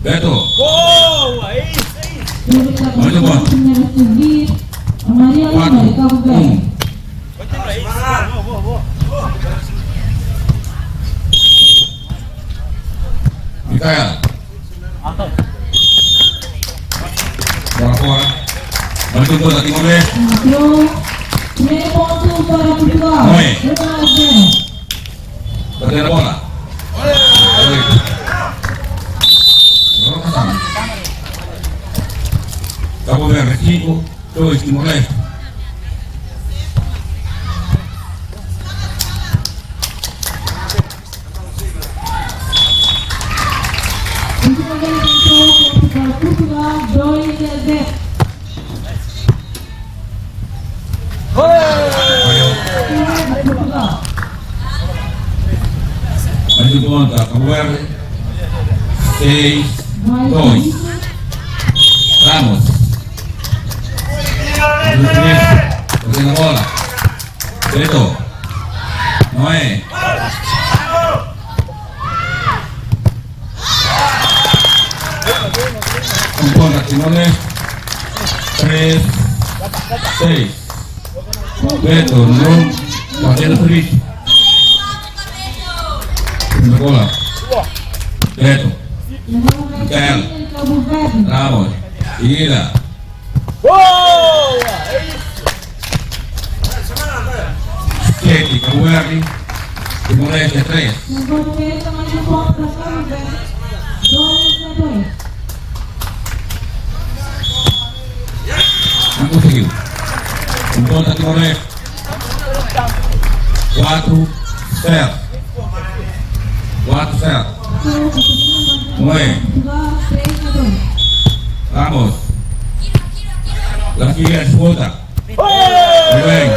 Beto. Gol! É isso, é isso! Muito bom. 4-1. É isso! Boa! Micaela. Bola fora. Muito boa da Timor-Leste. Primeiro ponto para Portugal. Noé. 2-0. Bater a bola. Cabo Verde 5, 2 Timor-Leste. Última vez entrou para Portugal. 2-0. Portugal. Mais de ponta, Cabo Verde 6-2. Ramos. Bater a bola. Beto. Noé. Ponta Timor-Leste 3-6. Beto, não. Batendo feliz. Primeira bola. Beto. Micaela. Ramos. Seguida. Boa! É isso! 7, Cabo Verde. Timor-Leste 3. Segundo mês, mais um ponto para Cabo Verde. 2-2. Não conseguiu. Ponta Timor-Leste 4-0. 4-0. Noé. Portugal 3-2. Ramos. La sigue disputa. Muy bien.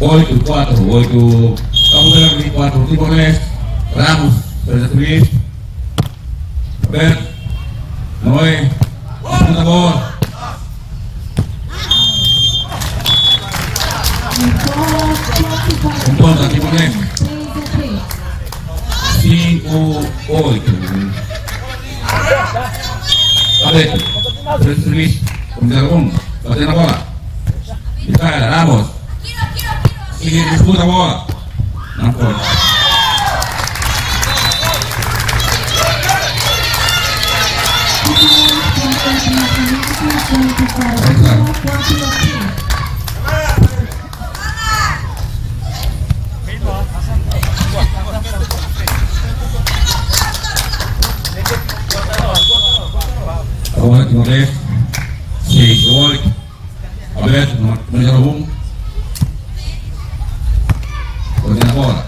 Oito, Cabo Verde 4, Timor-Leste. Ramos, recibir. Roberto. Noé. Segunda bola. Ponta Timor-Leste 5-8. Beto. Recibir. Con bater a bola. Micaela, Ramos. Sigue disputa a bola. Não foi. Agora Timor-Leste 6-8. Aberto, número 1. Bater a bola.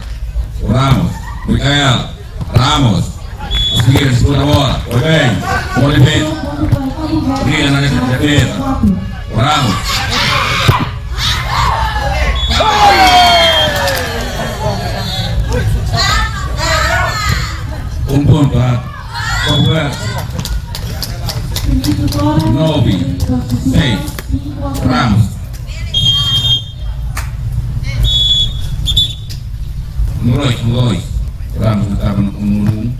O Ramos. Micaela. Ramos. A seguir, segura a bola. Foi bem. Movimento. Briga na defesa. O Ramos. Ponto para Cabo Verde. 9, 6. Ramos. Número 2. Ramos estava no número 1.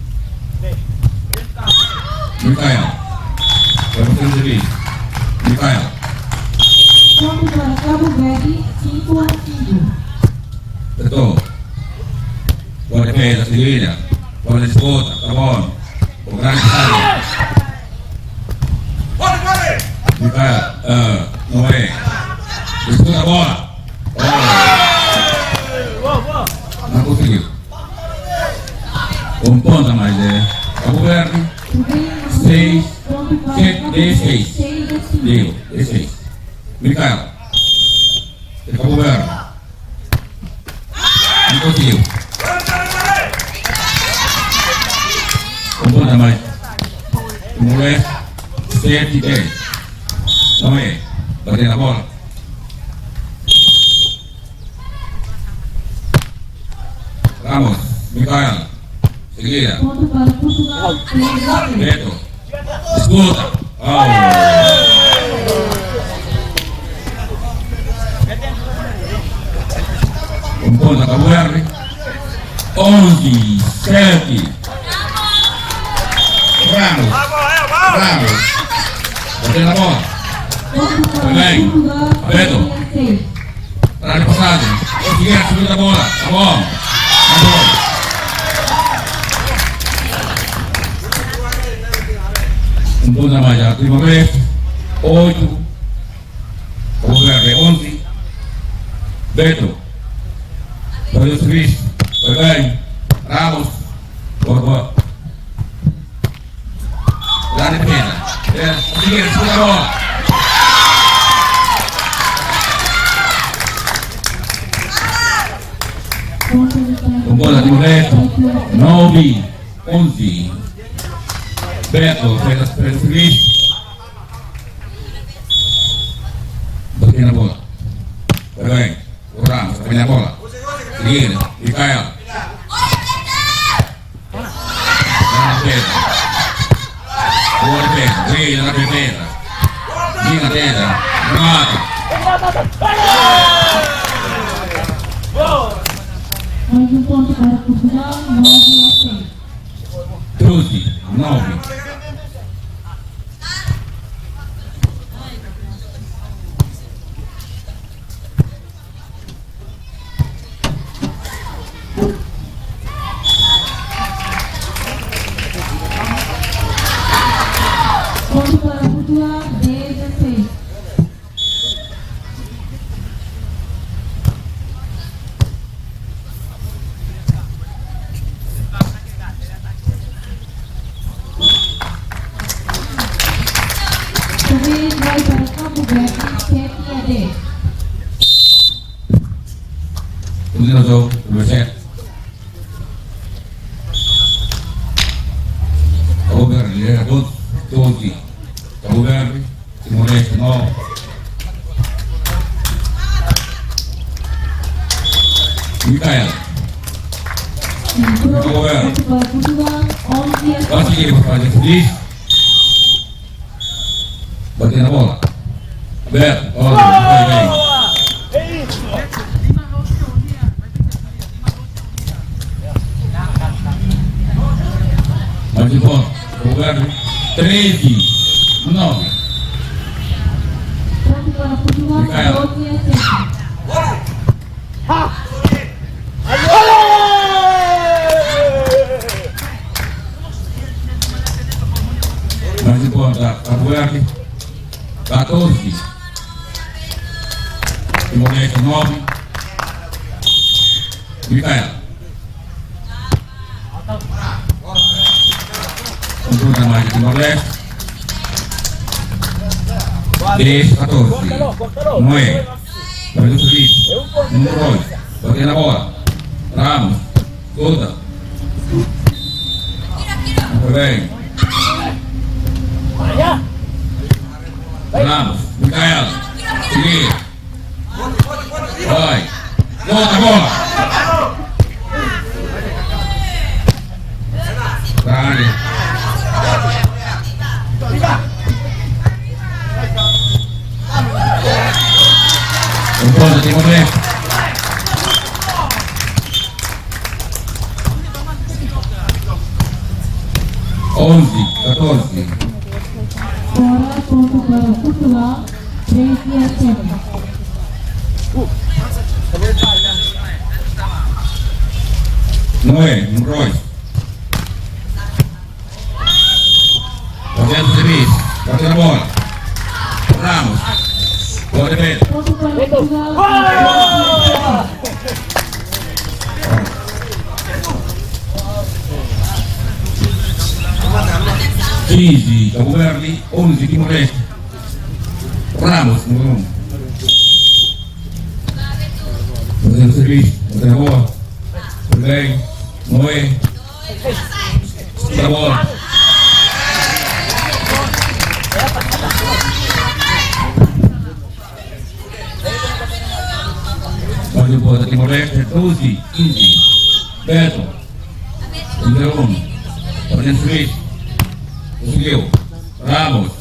Micaela. Vamos fazer isso. Micaela. Ponto para Cabo Verde 5-5. Betul. Bola defesa, seguida. Bola disputa, tá bom. O grande área. Micaela, Noé. Disputa a bola. Não conseguiu. Ponta mais, Cabo Verde 6, 7, 16. Deu, 16. Micaela. Cabo Verde. Não conseguiu. Ponta mais. Timor-Leste 7, 10. Noé. Bater na bola. Ramos. Micaela. Seguida. Ponto para Portugal 3-0. Beto. Escuta. Kumpul na Cabo Verde. 11-7. Ramos. Ramos. Bate na bola. Foi bem. Beto. Para de passagem. Conseguiram subir a bola. Tá bom. Tá bom. Kumpul na mais. 8. Cabo Verde 11. Beto. Foi o serviço. Foi bem. Ramos. Boa. Lá de pena. Conseguiram subir a bola. Com bola de Beto. 9-11. Beto fez o serviço. Bateu na bola. Foi bem. O Ramos também na bola. Seguindo. Micael. Na pedra. Boa defesa. Vira na pedra. Vira na pedra. Mata. Mais ponto para Portugal, 9-6. 12-9. Ponto para Portugal, 16. Também vai para Cabo Verde, 7-10. Kemudian langsung berset. Cabo Verde lidera 12. Cabo Verde Timor-Leste 9. Micael. Ponto para Portugal, 11-7. Kasih berpaling sedih. Bati na bola. Bet. Oh, bem. É isso. Mais de bola. Cabo Verde 13-9. Ponto para Portugal, Micael. 12-7. Mais de bola da Cabo Verde 14. Timor-Leste 9. Micael. Controle na margem Timor-Leste. 10-14. Noé. Vai do serviço. Número 2. Bateu na bola. Ramos. Toda. Foi bem. Ramos. Micael. Seguir. Vai. Volta a bola. Pra área. Controla, Timor-Leste. Fora, ponto para Portugal, 13-7. Noé, Roy. Bateu no serviço. Bateu na bola. Ramos. Boa defesa. Ponto para Portugal, 15, Cabo Verde, 11, Timor-Leste. Ramos, número 1. Fazendo serviço, batendo a bola. Foi bem. Noé. Para a bola. Mais um ponto, Timor-Leste, 12, 15. Beto. Número 1. Fazendo serviço. Conseguiu. Ramos.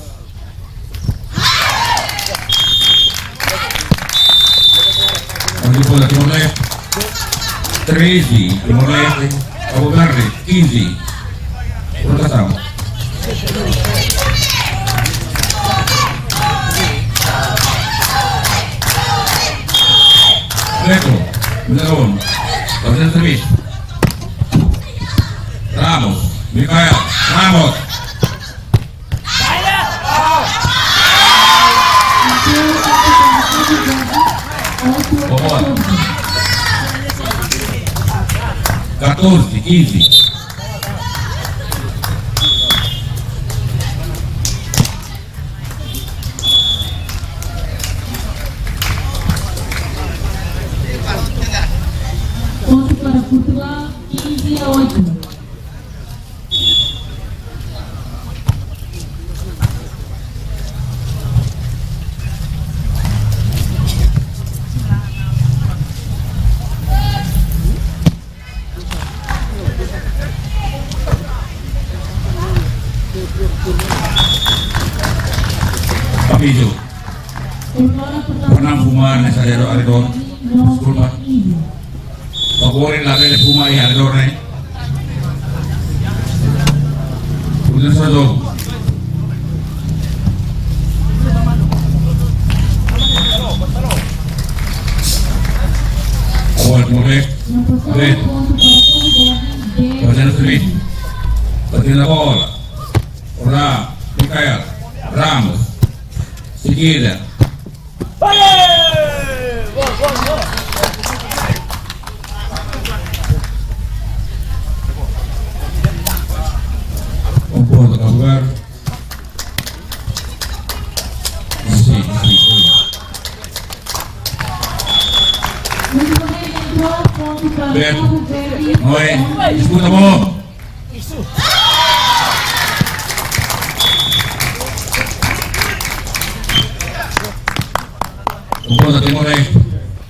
Mais um ponto, Timor-Leste. 13, Timor-Leste, Cabo Verde, 15. Prorrogação. Retro, número 1, fazendo serviço. Ramos, Mikael, Ramos. Boa. 14, 15. Ponto para Portugal, 15-8. Papijo, pernah fumar nessa aredor? Desculpa. Favorin lagi de fumar di aredor nih. Udah satu. Awal mulai. Lihat. Bagian sini. Bagian bola. Ora, Mikael, Ramos. Seguida. Ponto Cabo Verde. Sim. Beto. Oi. Disputa bola. Ponto Timor-Leste.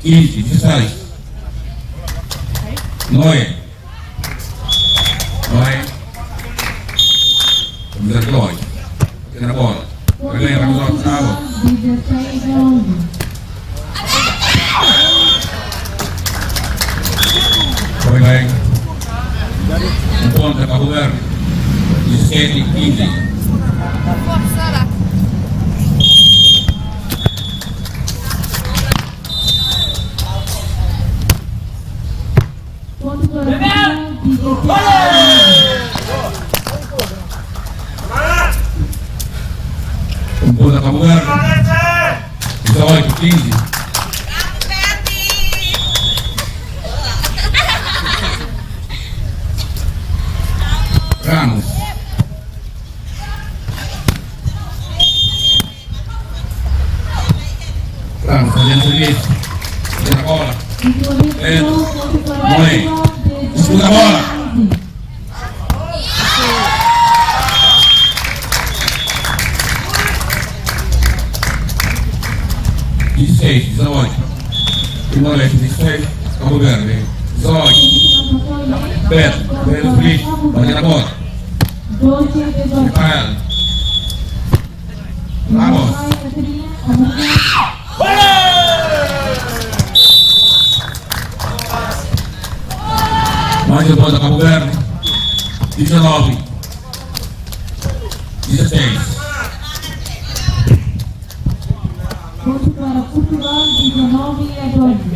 15, 16. Noé. Berdoy. Kena bola. Bagaimana Ramos Ramos. 16-11. Baik. Ponto Cabo Verde. 17, 15. Ponto para Portugal, 17-11. Ponto Cabo Verde. 18, 15. Ramos. Ramos fazendo serviço. Tira a bola. Noé. Disputa a bola. Timor-Leste 16, Cabo Verde 18. Beto, Felipe, bagian bola. Mikael, Ramos. Maju bola Cabo Verde 19, 16. Ponto para Portugal, 19-12.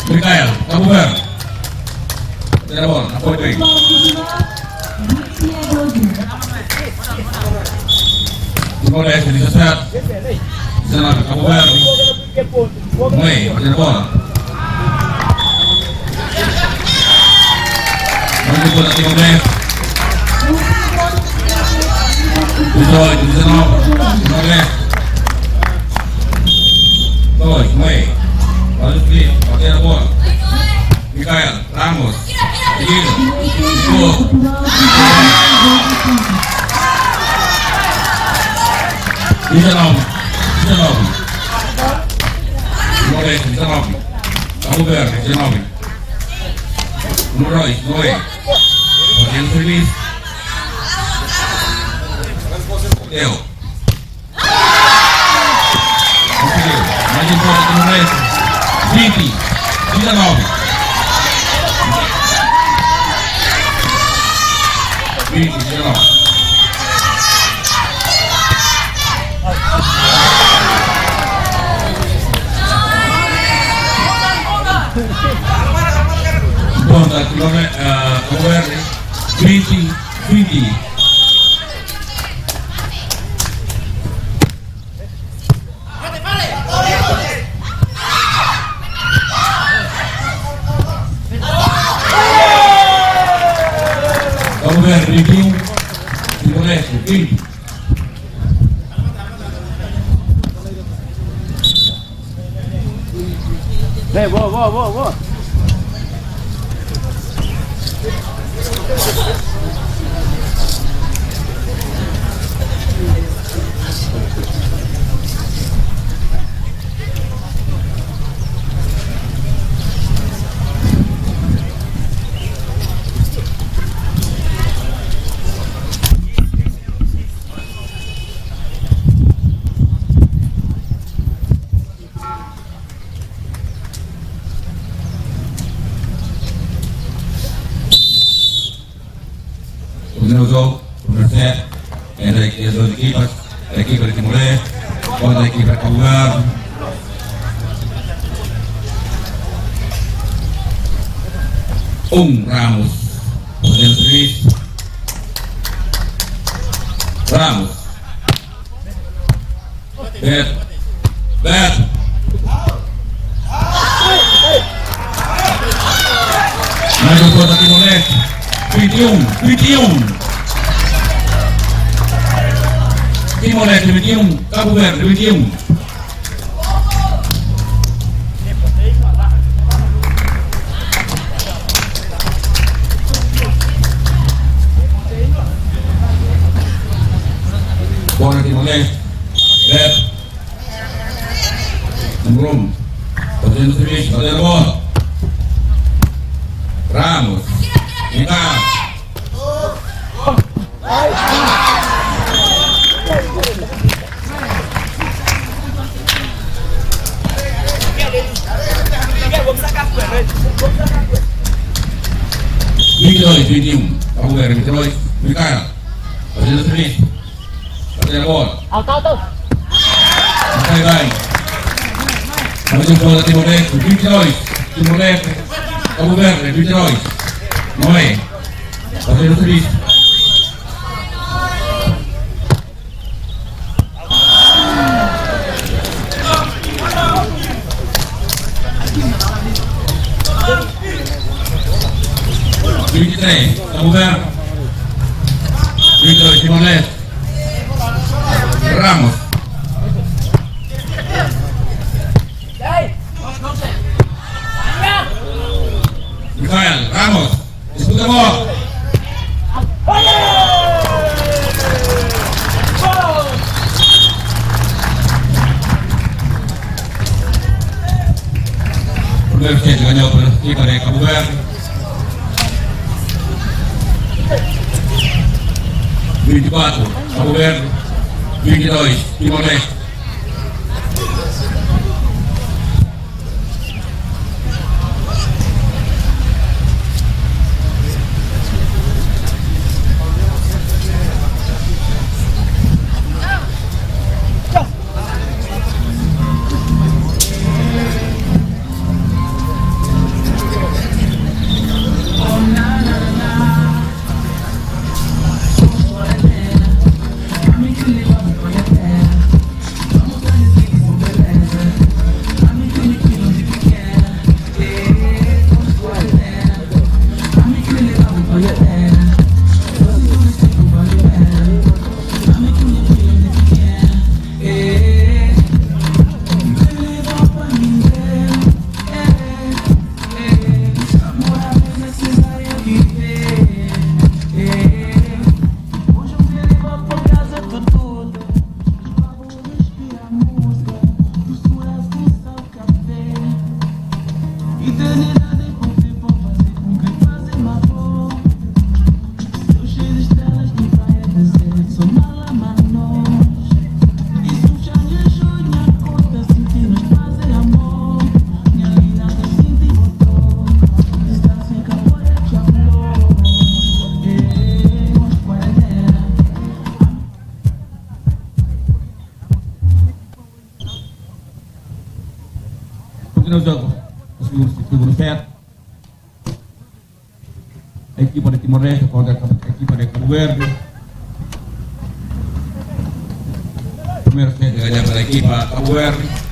Mikael, Cabo Verde. Tira a bola, apoio bem. Para Portugal, 20-12. Timor-Leste 17, 19, Cabo Verde. Noé, bagian bola. Maju bola Timor-Leste 18, 19, Timor-Leste. Dois, Noé. Olha o Felipe, bater a bola. Mikael, Ramos. Seguido. Gol. 19. Timor-Leste 19. Cabo Verde 19. Número 2, Noé. Bagian serviço. Deu. Conseguiu. Mais importante no resto. 20, 19. 20, 19. Ponta Cabo Verde, 20, 20. Cabo Verde, 21, Timor-Leste, 20. Boa. Minuto, Universidad, entre las dos equipas, el equipo de Timor-Leste contra el equipo de Cabo Verde. Ramos, por el servicio. Ramos. Beto. Número contra Timor-Leste. 21. Timor-Leste, 21. Cabo Verde, 21. Bola Timor-Leste. Beto. Bruno. Fazendo serviço, fazendo bola. Ramos. Entrar. Dois, 21. Cabo Verde, 22. Micael. Fazendo serviço. Fazendo bola. Alto. Vai. Mais bola Timor-Leste, 22. Timor-Leste. Cabo Verde, 22. Noé. Fazendo serviço. Cabo Verde, 22, Timor-Leste. Ramos. Micael, Ramos. Disputa a bola. Primeiro set ganhou pela equipa de Cabo Verde. 24, Cabo Verde, 22, Timor-Leste. no jogo. Segundo set. A equipa de Timor-Leste contra a equipa de Cabo Verde. Primeiro set ganha para a equipa Cabo Verde.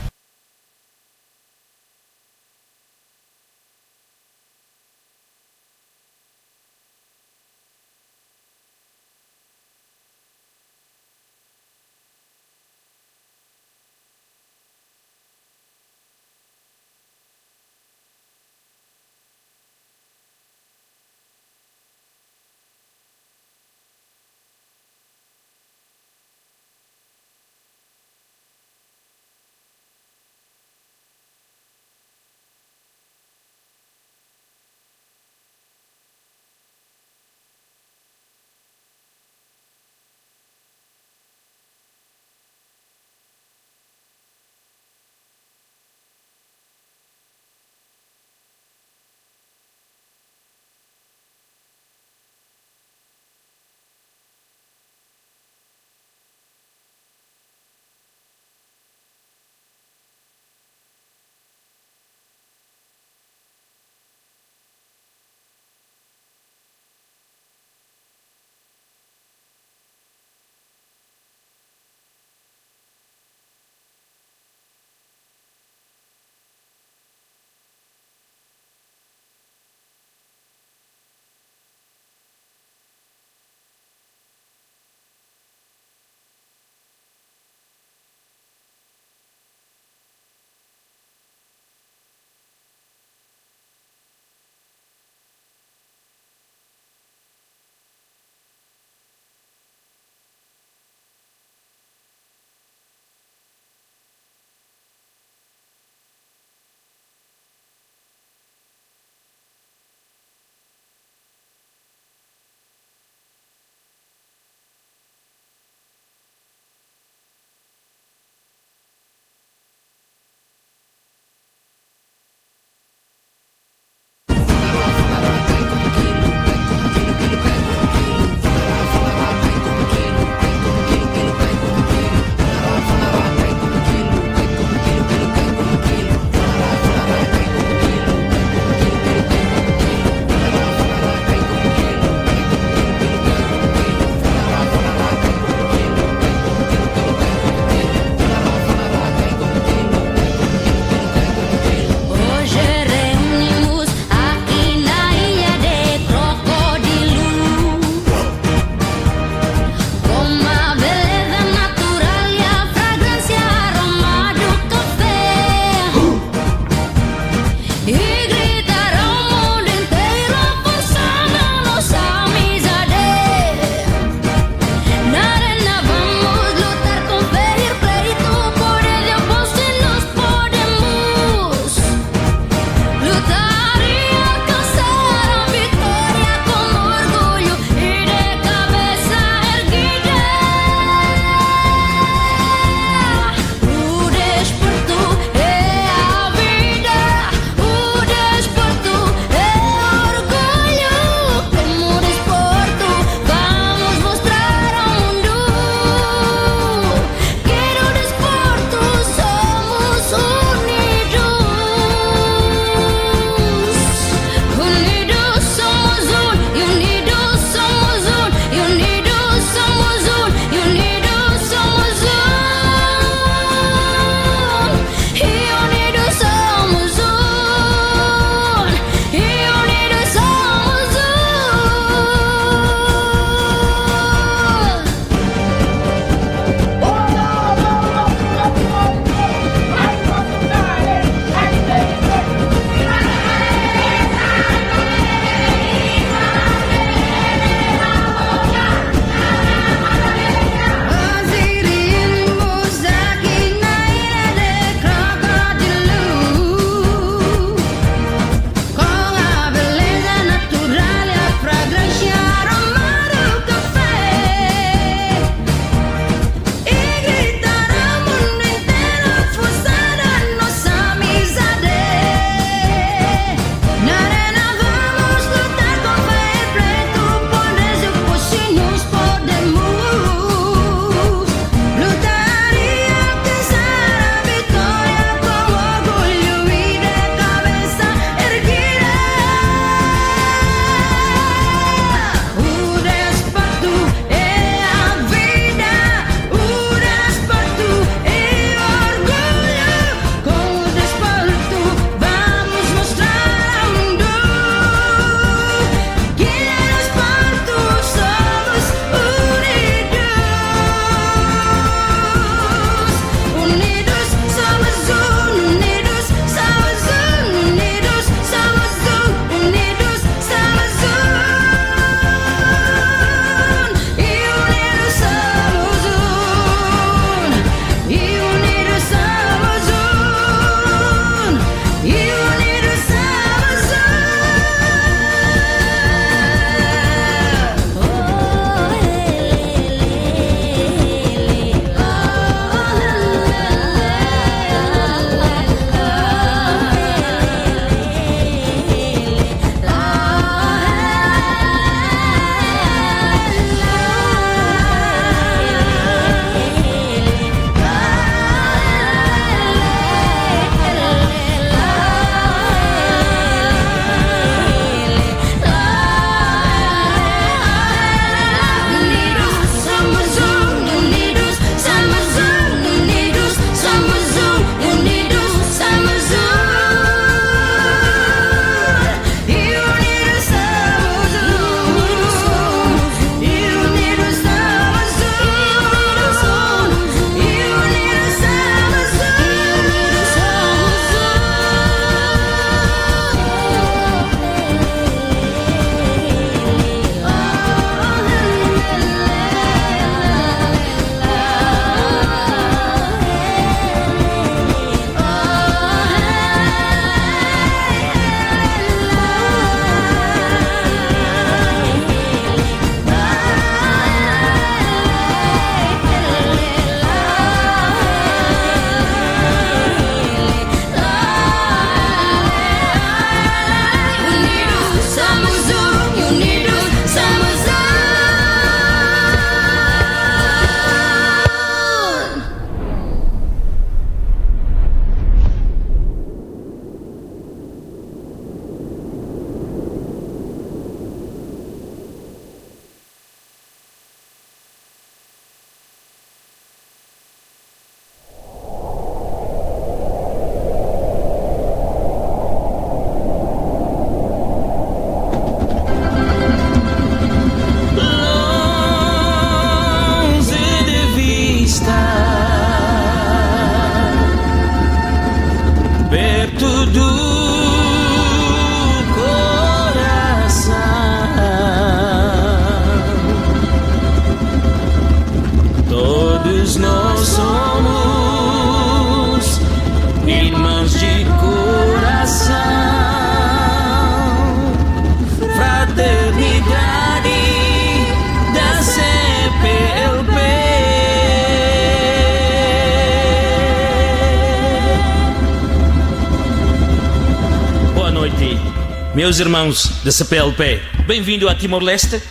Meus irmãos da CPLP, bem-vindo a Timor-Leste.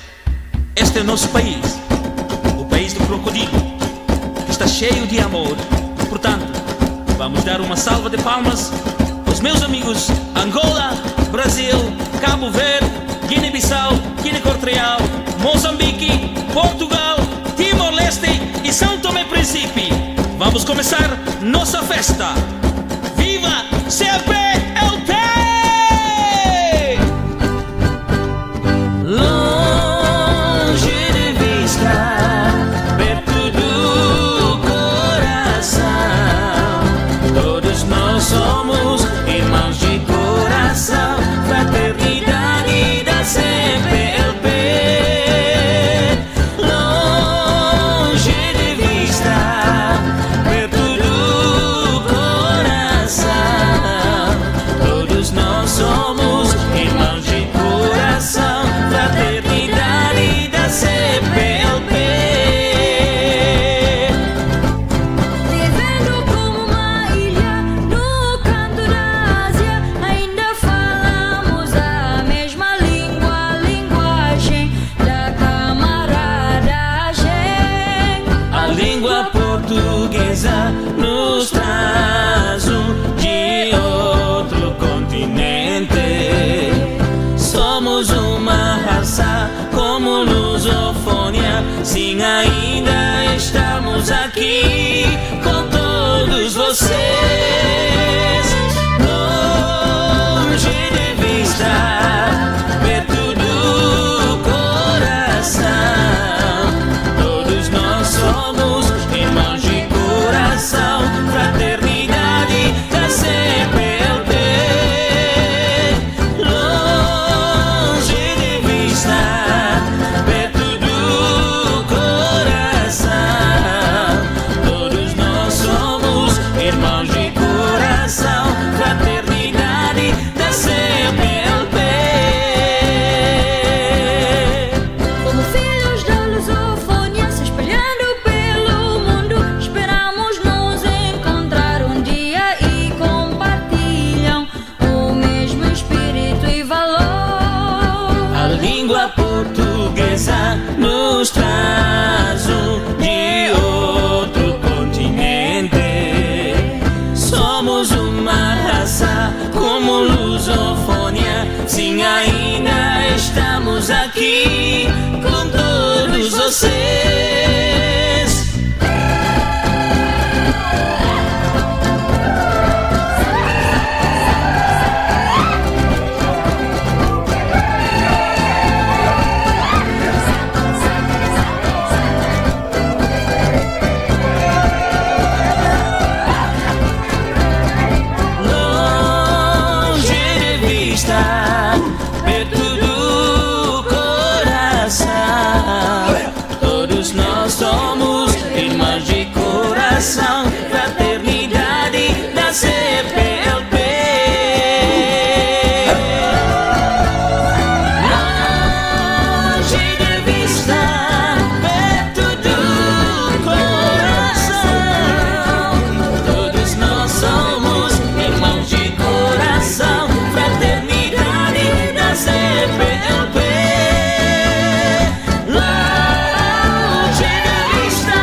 Este é o nosso país, o país do crocodilo, que está cheio de amor. Portanto, vamos dar uma salva de palmas aos meus amigos Angola, Brasil, Cabo Verde, Guiné-Bissau, Guiné-Equatorial, Moçambique, Portugal, Timor-Leste e São Tomé e Príncipe. Vamos começar nossa festa. Viva CPLP! Longe de vista, perto do coração, todos nós somos irmãos de coração, fraternidade da CPLP. Longe de vista, perto do coração, todos nós somos irmãos de coração, fraternidade da CPLP. Vivendo como uma ilha no canto da Ásia, ainda falamos a mesma língua, a linguagem da camaradagem. A língua portuguesa nos traz de outro continente. Somos uma raça como lusofônia, sim, ainda estamos aqui com todos vocês. Longe de vista, perto do coração, todos nós somos irmãos de coração, fraternidade da CPLP. Longe de vista, perto do coração, todos nós somos irmãos de coração, fraternidade da CPLP. Como filhos da lusofonia se espalhando pelo mundo, esperamos nos encontrar um dia e compartilham o mesmo espírito e valor. A língua portuguesa nos traz de outro continente. Somos uma raça como lusofônia, sim, ainda estamos aqui com todos vocês. Longe de vista, perto do coração, todos nós somos irmãos de coração, fraternidade da CPLP. Longe de vista, perto do coração, todos nós somos irmãos de coração, fraternidade da CPLP. Longe de vista,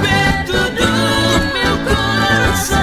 perto do meu coração,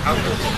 I'll be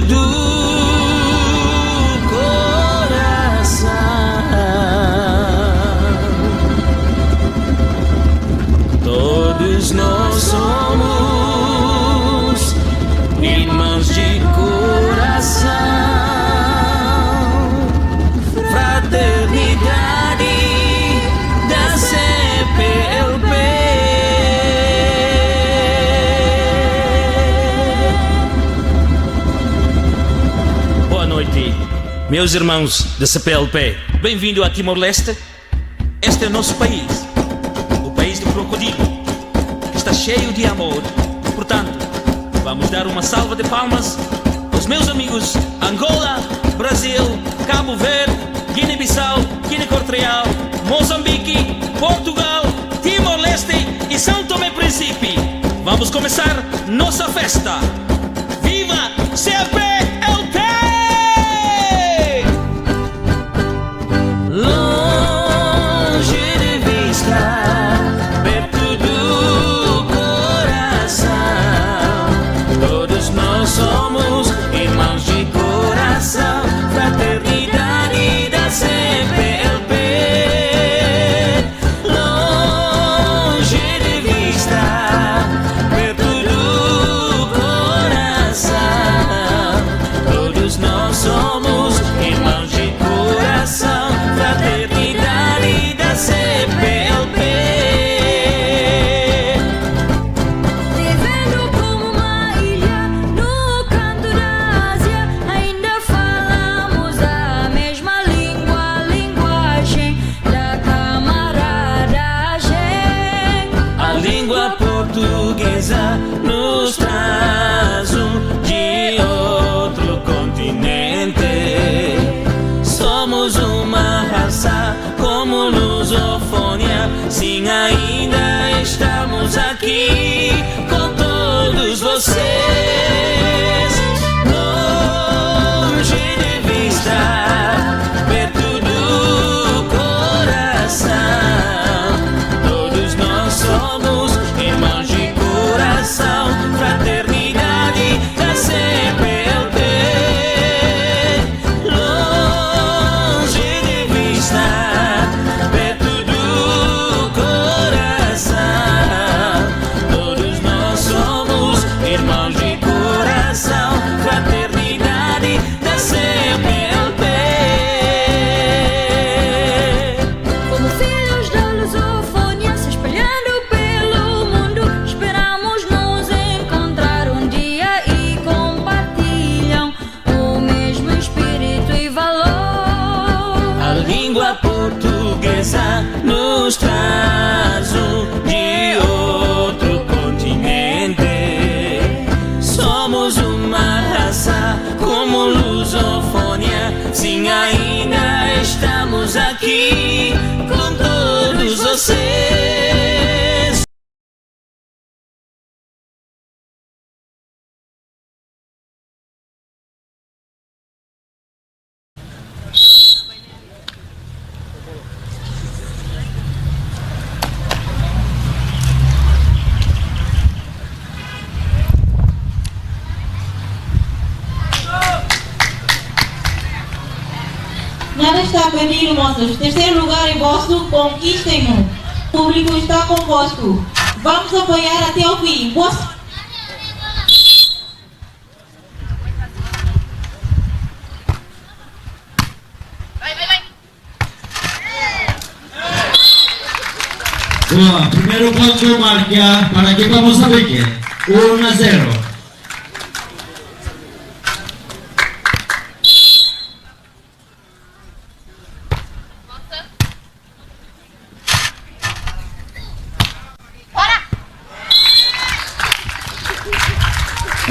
do coração. Todos nós somos irmãos de coração. Fraternidade da CPLP. Boa noite, meus irmãos da CPLP. Bem-vindo a Timor-Leste. Este é o nosso país, o país do crocodilo, que está cheio de amor. Portanto, vamos dar uma salva de palmas aos meus amigos Angola, Brasil, Cabo Verde, Guiné-Bissau, Guiné-Equatorial, Moçambique, Portugal, Timor-Leste e São Tomé e Príncipe. Vamos começar nossa festa. Viva CPLP! Longe de vista, perto do coração, todos nós somos irmãos de coração. Fraternidade da CPLP. Longe de vista, perto do coração, todos nós somos irmãos de coração. Fraternidade da CPLP. Vivendo como uma ilha no canto da Ásia, ainda falamos a mesma língua, a linguagem da camaradagem. A língua portuguesa nos traz de outro continente. Somos uma raça como lusofônia. Sim, ainda estamos aqui com todos vocês. Longe de vista, perto do coração, todos nós somos irmãos de coração. Fraternidade da CPLP. Longe de vista, perto do coração, todos nós somos irmãos de coração. Fraternidade da CPLP. Como filhos da lusofonia se espalhando pelo mundo, esperamos nos encontrar um dia e compartilham o mesmo espírito e valor. A língua portuguesa nos traz de outro continente. Somos uma raça como lusofônia. Sim, ainda estamos aqui com todos vocês. Nada está perdido, moços. Terceiro lugar é vosso, conquistem-no. O público está convosco. Vamos apoiar até o fim. Boa, primeiro ponto marca para a equipa Moçambique, 1-0.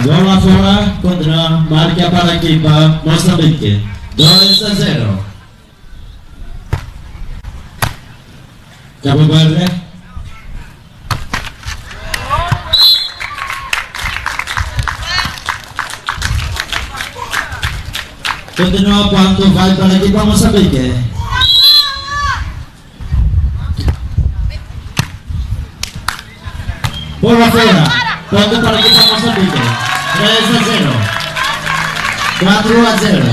Bola fora, contra, marca para a equipa Moçambique, 2-0. Cabo Verde. Continua quanto vai para a equipa Moçambique. Bola fora, ponto para a equipa Moçambique, 3-0. 4-0.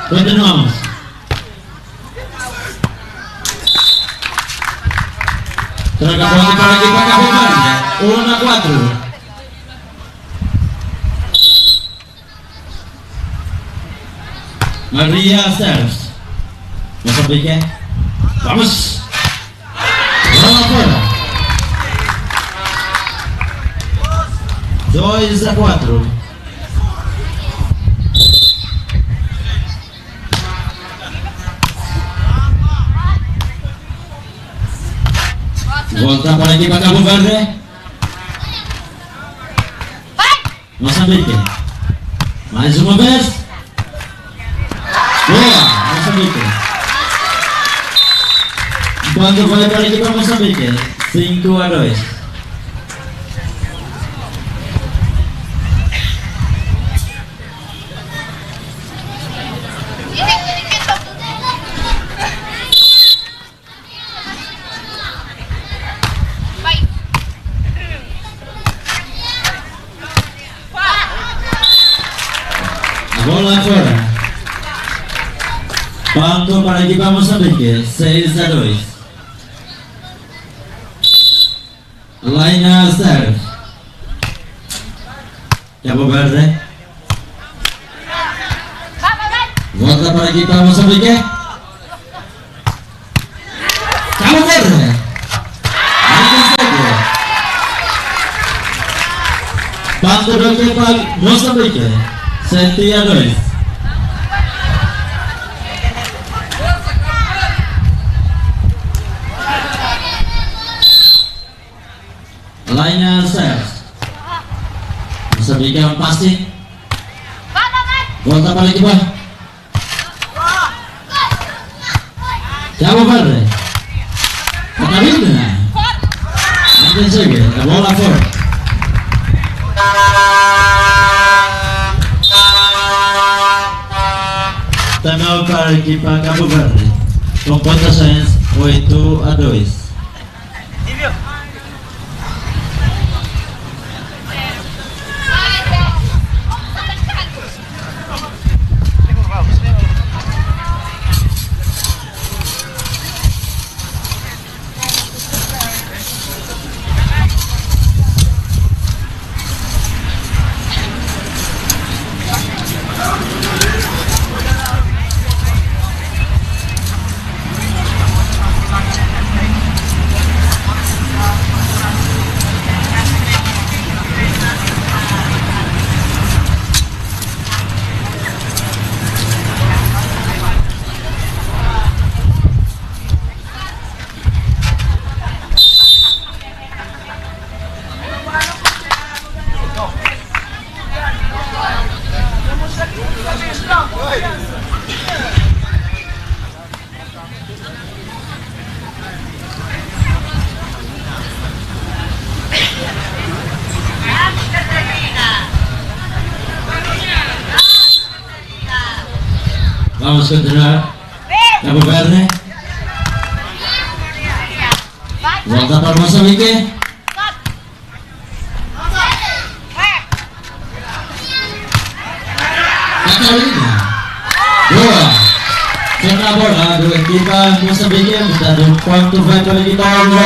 Continuamos. Troca bola para aqui para Cabo Verde. 1-4. Maria serves. Moçambique. Vamos. Bola fora. 2-4. Volta para aqui para Cabo Verde. Moçambique. Mais uma vez. Boa, Moçambique. Quando vai para aqui para Moçambique? 5-2. Bola fora. Ponto para a equipa Moçambique, 6-2. Laina serve. Cabo Verde. Volta para a equipa Moçambique. Cabo Verde. Não consegue. Ponto para a equipa Moçambique, 7-2. Lainnya serve. Moçambique é passe. Volta para a equipa. Cabo Verde. Catarina. Não consegue. A bola fora. Timeout para a equipa Cabo Verde. Com pontuações 8-2. Vamos continuar. Cabo Verde. Volta para Moçambique. Catarina. Boa. Contra a bola do equipa Moçambique. Portanto, quanto vai para a equipa Cabo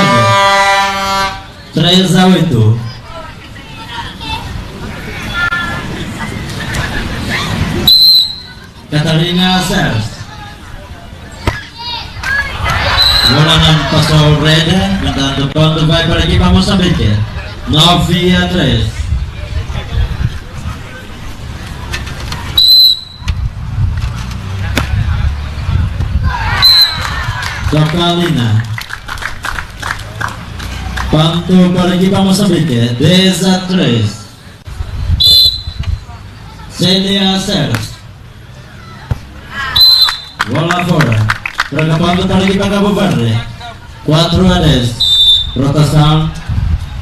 Verde? 3-8. Catarina serve. Bola não passou o rede, portanto, ponto vai para a equipa Moçambique. 9-3. Toca a Lina. Ponto para a equipa Moçambique. 10-3. Célia serve. Bola fora. Troca ponto para a equipa Cabo Verde. 4-10. Rotação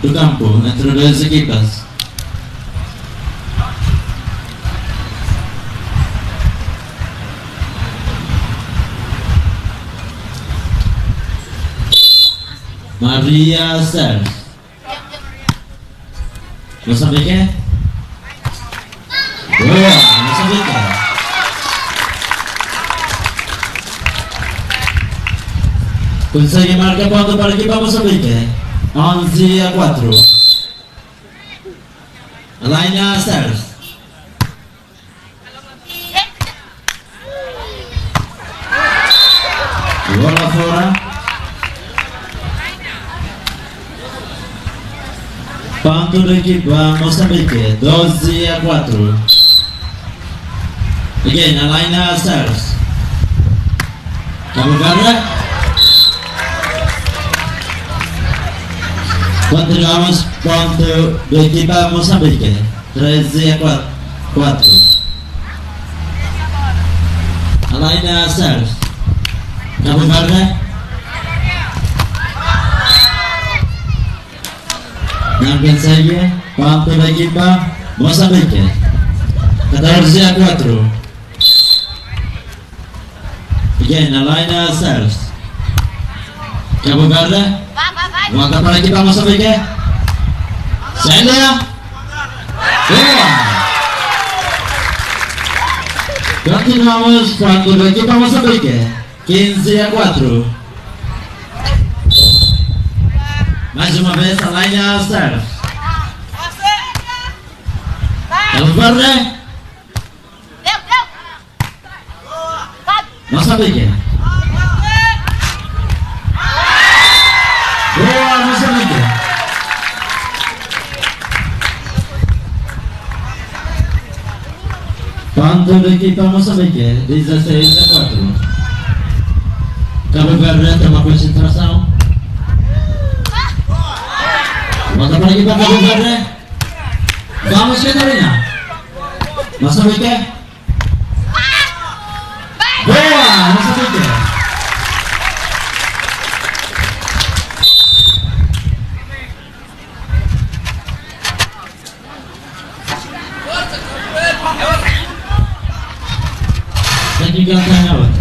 do campo entre duas equipas. Maria serve. Mozambique. Boa, Mozambique. Consegue marcar ponto para a equipa Mozambique. 11-4. Lainnya serve. Bola fora. Ponto da equipa Mozambique. 12-4. Again, a line serves. Cabo Verde. Continuamos ponto da equipa Mozambique. 13-4. A line serves. Cabo Verde. Não consegue. Ponto da equipa Mozambique. 14-4. Again, a line serves. Cabo Verde. Maka para equipa Mozambique. Célia. Boa. Continuamos ponto da equipa Mozambique. 15-4. Mais uma vez a linha serve. Cabo Verde. Mozambique. Boa, Mozambique. Ponto da equipa Mozambique. 16-4. Cabo Verde toma concentração. Volta para a equipa Cabo Verde. Vamos, Catarina. Mozambique. Boa, Mozambique. Technical timeout.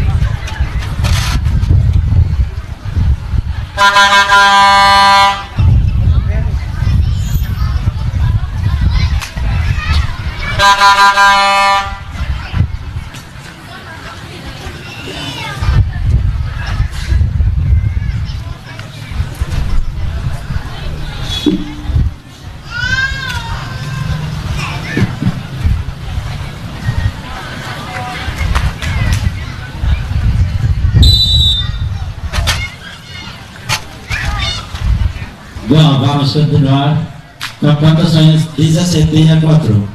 Bom, vamos continuar com pontuações 17-4.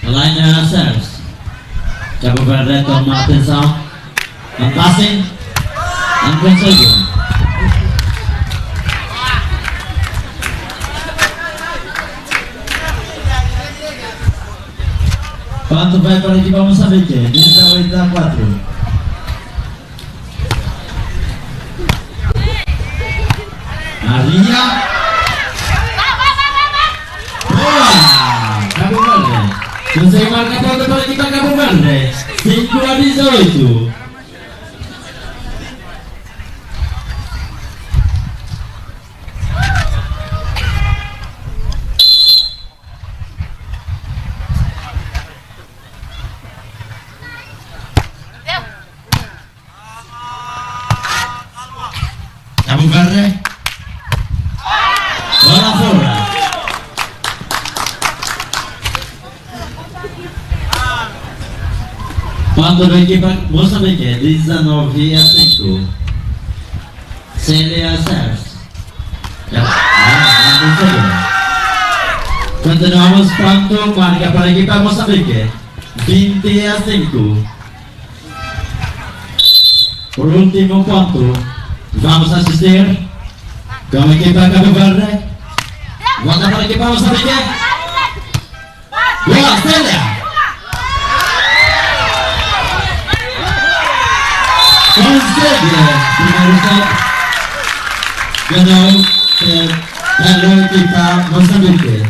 Lainnya serves. Cabo Verde toma atenção. Passing. And consegue. Ponto vai para a equipa Mozambique. 18-4. Maria. Boa. Cabo Verde. Consegue marcar ponto para a equipa Cabo Verde. 5-18. Cabo Verde. Bola fora. Ponto da equipa Mozambique. 19-5. Célia serves. Continuamos ponto. Marca para a equipa Mozambique. 20-5. Por último ponto. Vamos assistir com a equipa Cabo Verde. Volta para a equipa Mozambique. Boa, Célia. Consegue. Primeiro set. Ganhou. Hello kita Mozambique.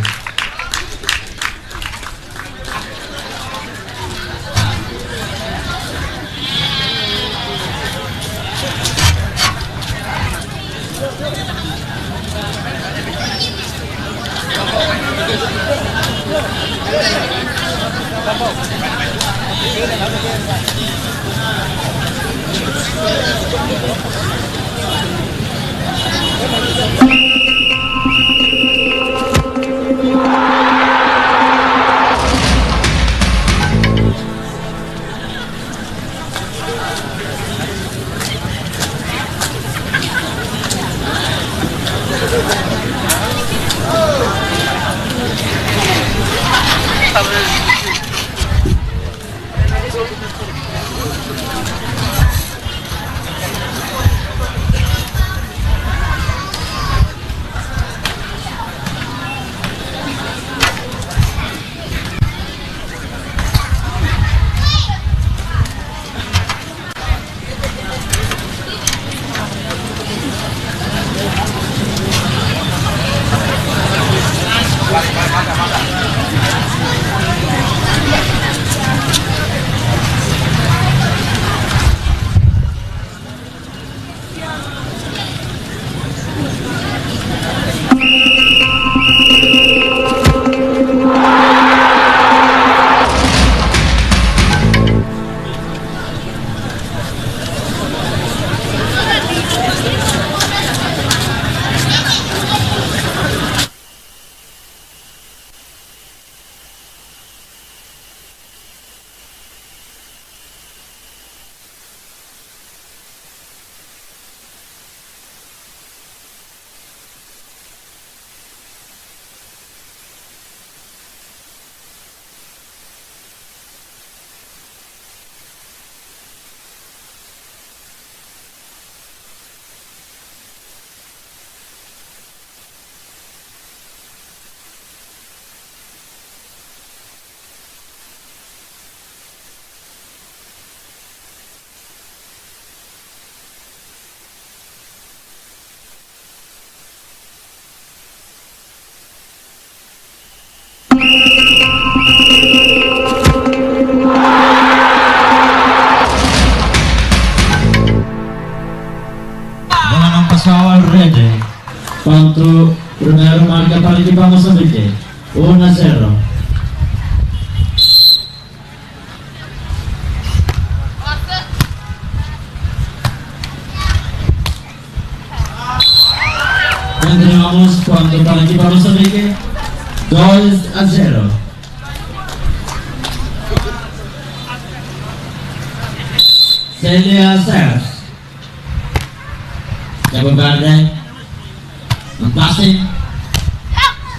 Pessoal ready. Quanto primeiro marca para a equipe Moçambique. 1-0. Continuamos quanto para a equipe Moçambique. 2-0. Celia Serves. Cabo Verde, un pase,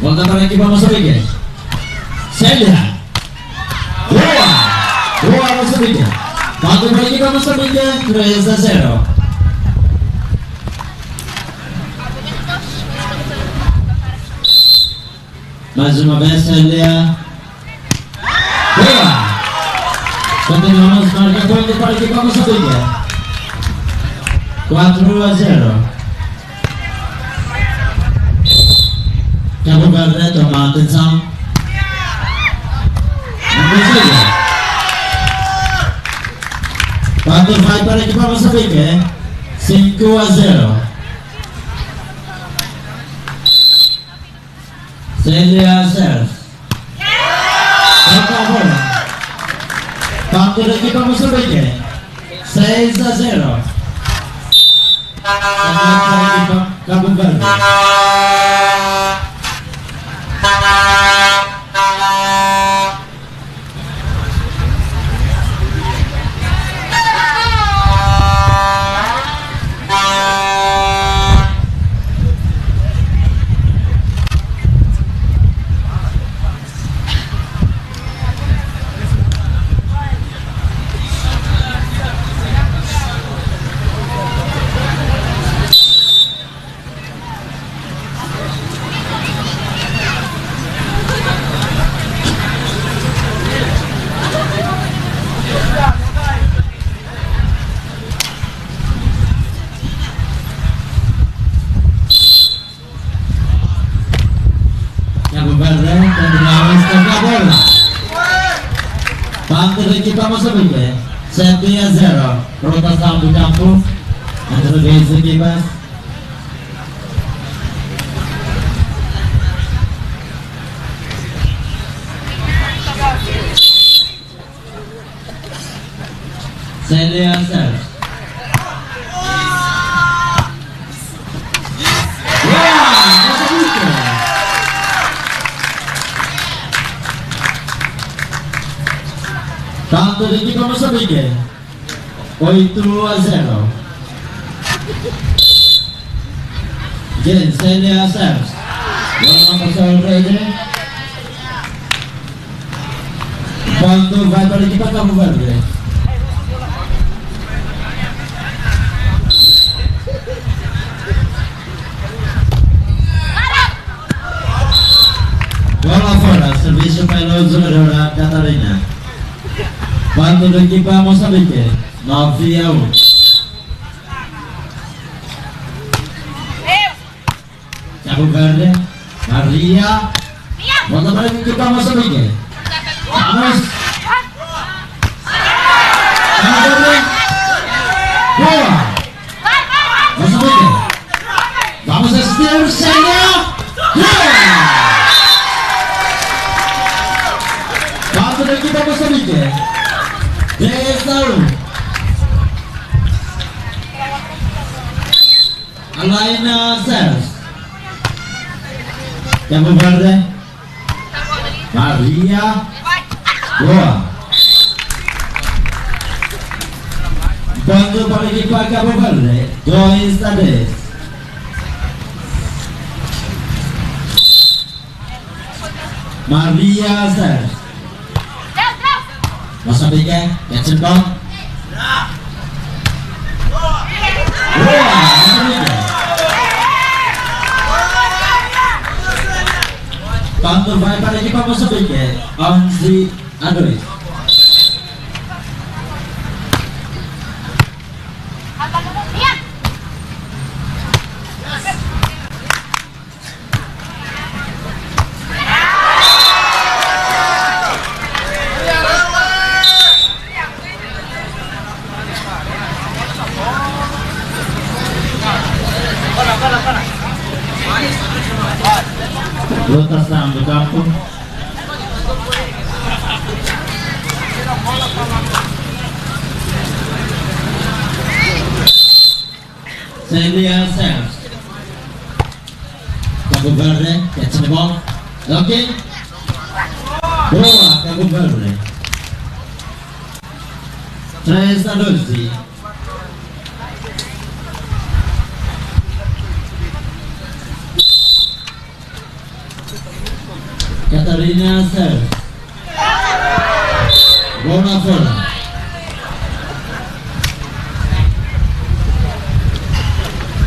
volta para a equipe Moçambique. Celia, boa Moçambique. Volta para a equipe Moçambique, 3-0. Mais uma vez Celia, boa. Continuamos marcando para a equipe Moçambique. 4-0. Cabo Verde toma atenção. Não consigo. Quando vai para a equipe Moçambique, 5-0. Celia Serves. Toca a bola. Quando a equipe Moçambique, 6-0. Cabo Verde. bola. Tanto de equipa Mozambique. 7-0. Rotação do campo entre as equipas. CDA0. Tanto de equipa Mozambique. 8-0. Gente, CDA0. Bola passar o Rede. Quando vai para a equipa Cabo Verde. Bola fora, serviço pelo jogador Catarina. Quando da equipa Mozambique. 9-1. Cabo Verde. Maria. Bola para a equipa Mozambique. Vamos. Cabo Verde. Boa. Mozambique. Vamos assistir. Senhor. Quando da equipa Mozambique. 10-1. Alaina Sers. Cabo Verde. Maria. Boa. Ponto para a equipa Cabo Verde. 2-10. Maria Sers. Mozambique, catching ball. Pantur vai para a equipa Mozambique. 11-2. Rotação do campo. CDA Sers. Cabo Verde, catch the ball. Okay. Boa, Cabo Verde. 3-12. Catarina Sers. Bola fora.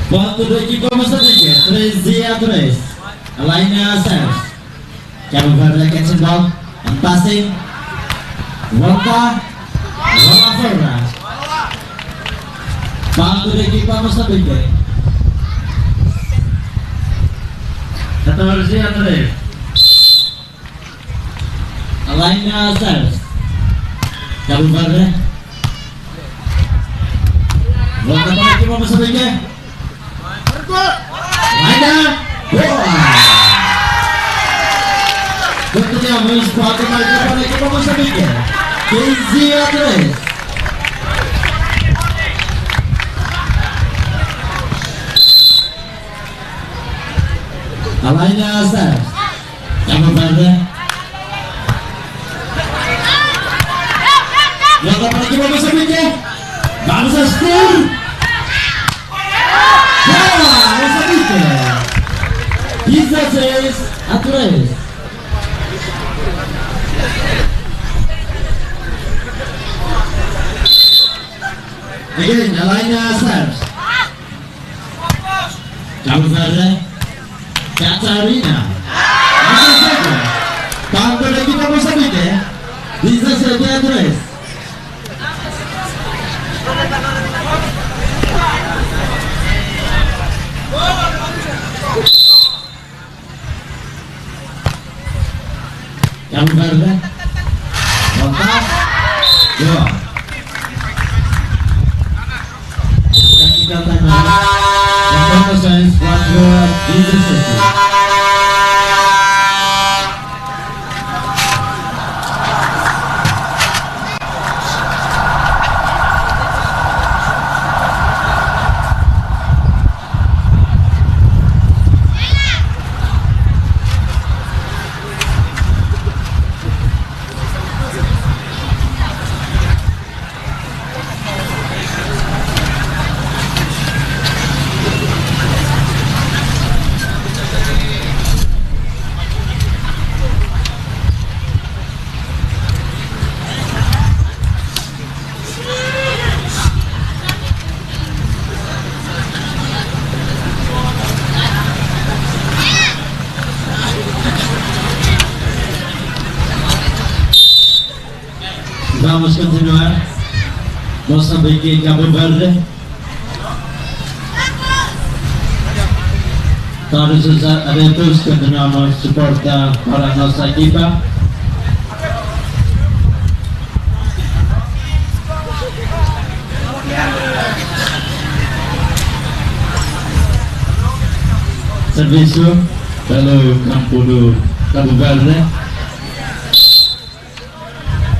Ponto da equipa Mozambique. 13-3. Alaina Sers. Cabo Verde catching ball and passing. Volta. Bola fora. Ponto da equipa Mozambique. 14-3. Alaina Sers. Cabo Verde. Volta para a equipa Mozambique. Alaina. Boa. Continuamos 4 marcas para a equipa Mozambique. 15-3. Alaina Sers. Cabo Verde. Volta para a equipa Mozambique. Vamos assistir. Boa, Mozambique. 16-3. Again, Alaina Sers. Cabo Verde. Catarina. Tanto da equipa Mozambique. 17-3. Cabo Verde. Kontak. Dua. Tactical timeout. Roberto Sainz 4-17. Vamos continuar. Moçambique e Cabo Verde. Todos os adeptos continuamos suportar para a nossa equipa. Serviço pelo campo do Cabo Verde.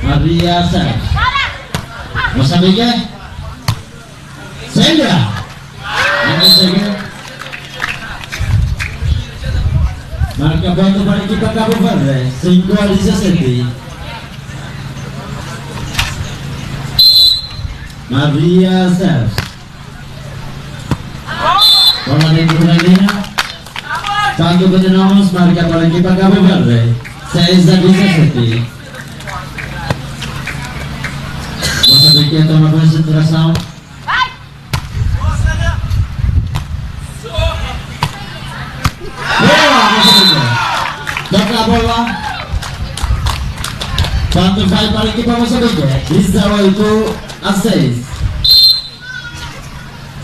Maria Sérgio. Moçambique. Célia. Marca ponto para a equipe Cabo Verde. 5-17. Maria Sérgio. Bola dentro da linha. Quando continuamos, marca para a equipe Cabo Verde. 6-17. Moçambique toma concentração. Boa, Moçambique. Toca a bola. Quando vai para a equipe Moçambique. 18-6.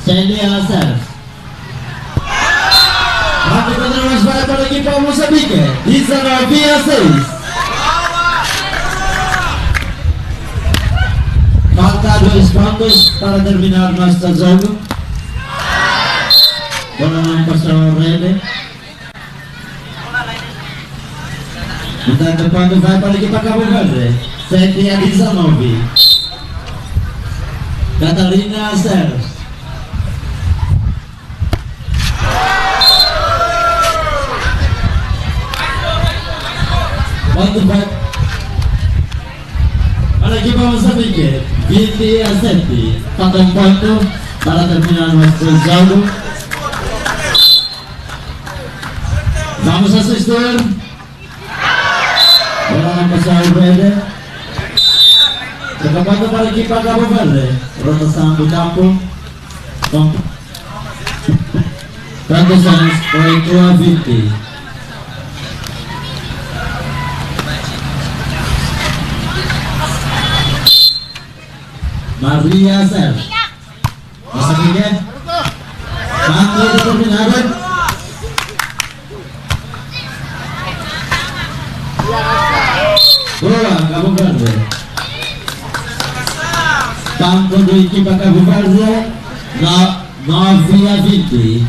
Célia Sérgio. Quando continuamos, vai para a equipe Moçambique. 19-6. Falta 2 pontos para terminar nosso jogo. Bola não passou a rede. Portanto, quando vai para a equipe Cabo Verde. 7-19. Catalina Sérgio. Quando vai para a equipe Moçambique. 20-7. Falta ponto para terminar nosso jogo. Vamos assistir. Bola não passou a rede. Acabando para a equipe Cabo Verde. Rotação do campo. Condições 8-20. Maria Sérgio. Moçambique. Canto determinado. Boa, Cabo Verde. Campo do equipe Cabo Verde. 9-20.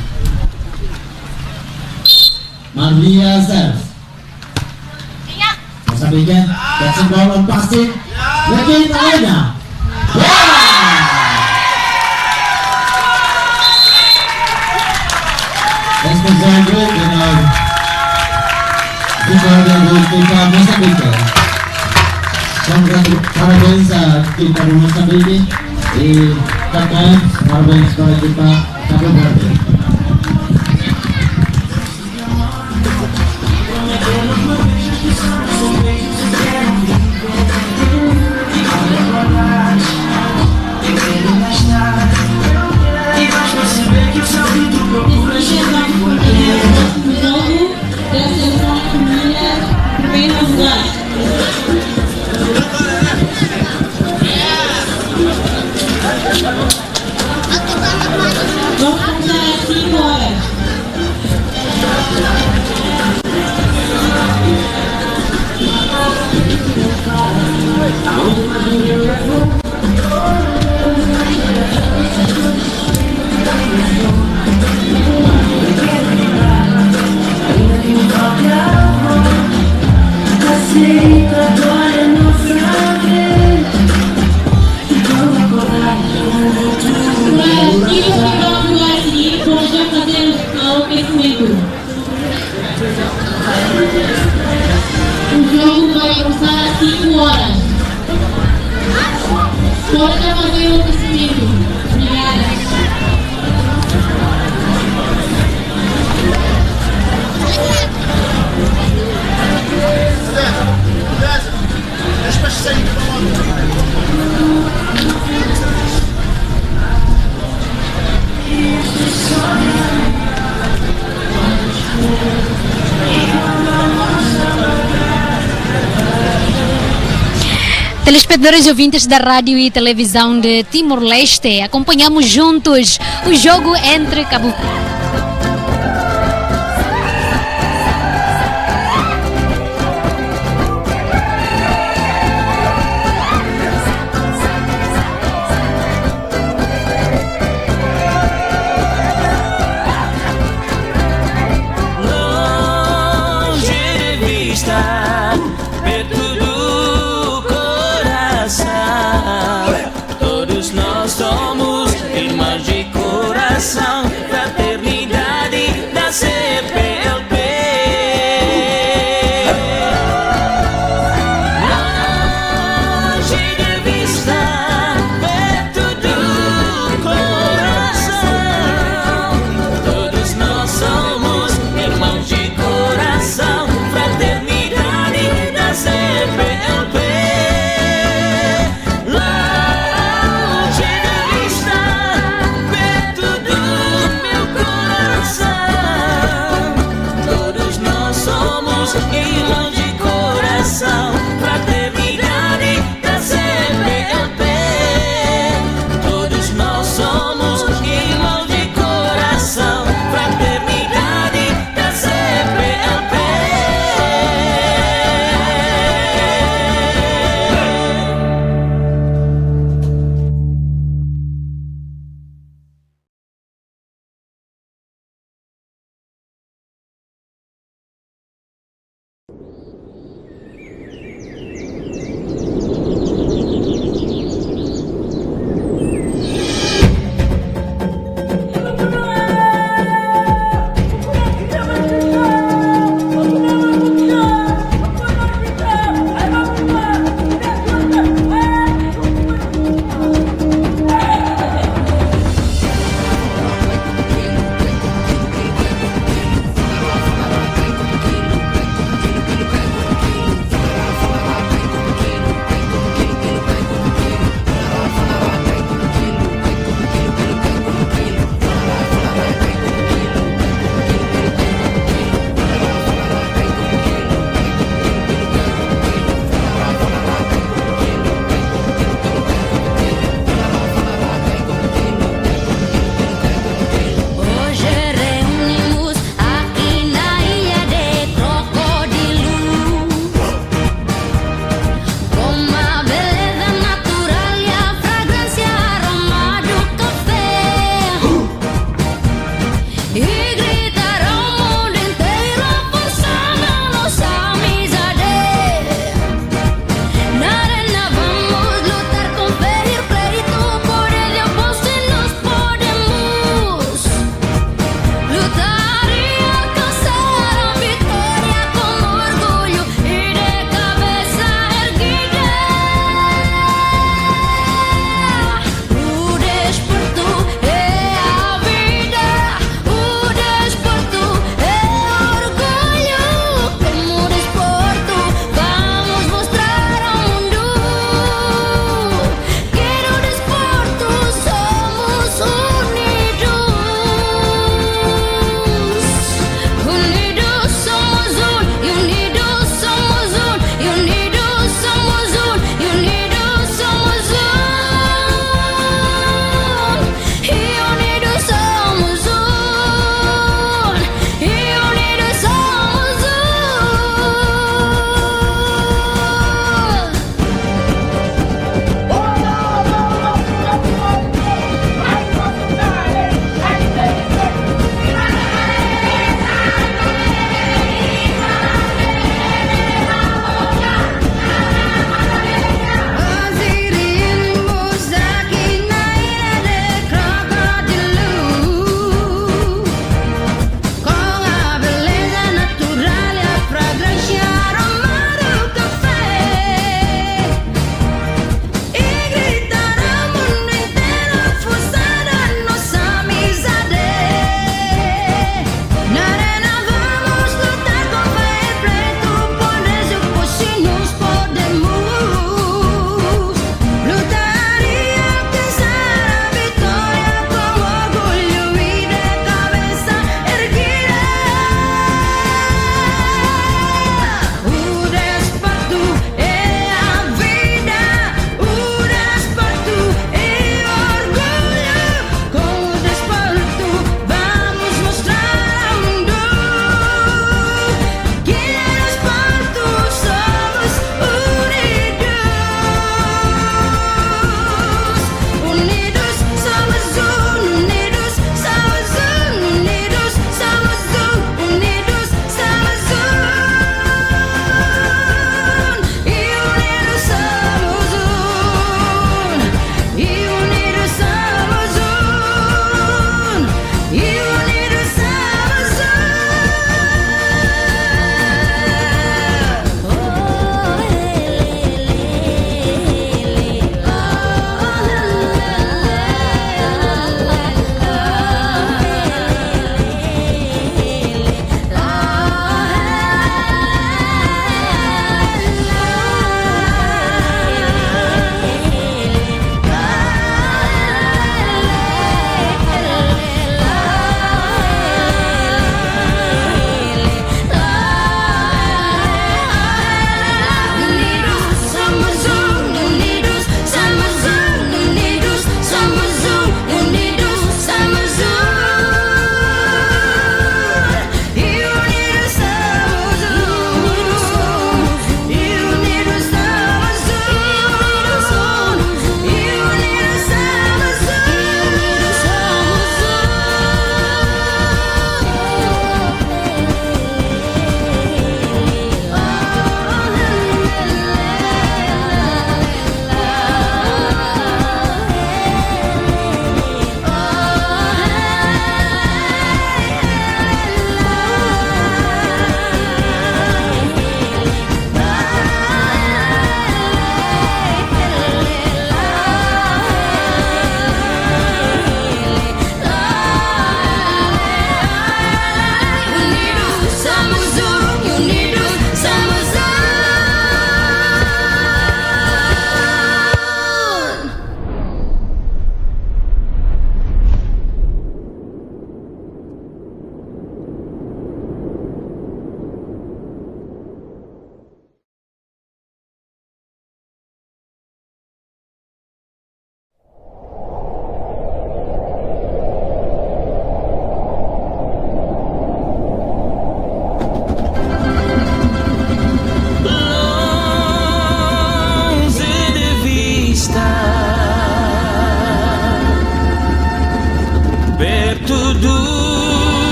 Maria Sérgio. Moçambique. Catching bola on passing. Lagi Elena. Este jogo dengan vitória do equipe Moçambique. Parabéns à equipe do Moçambique e também parabéns para a equipe Cabo Verde. Vamos começar O jogo vai começar 5 horas. Pode já fazer o aquecimento. Obrigada. Telespectadores e ouvintes da rádio e televisão de Timor-Leste, acompanhamos juntos o jogo entre Cabo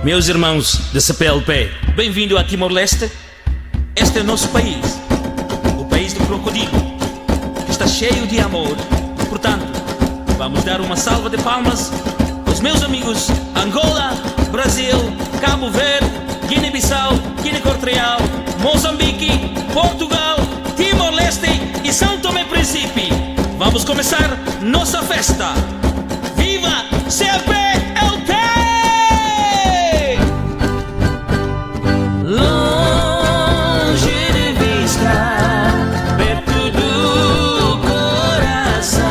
Meus irmãos da CPLP, bem-vindo a Timor-Leste. Este é o nosso país, o país do crocodilo, que está cheio de amor. Portanto, vamos dar uma salva de palmas aos meus amigos Angola, Brasil, Cabo Verde, Guiné-Bissau, Guiné Equatorial, Moçambique, Portugal, Timor-Leste e São Tomé e Príncipe. Vamos começar nossa festa. Viva CPLP! Longe de vista, perto do coração,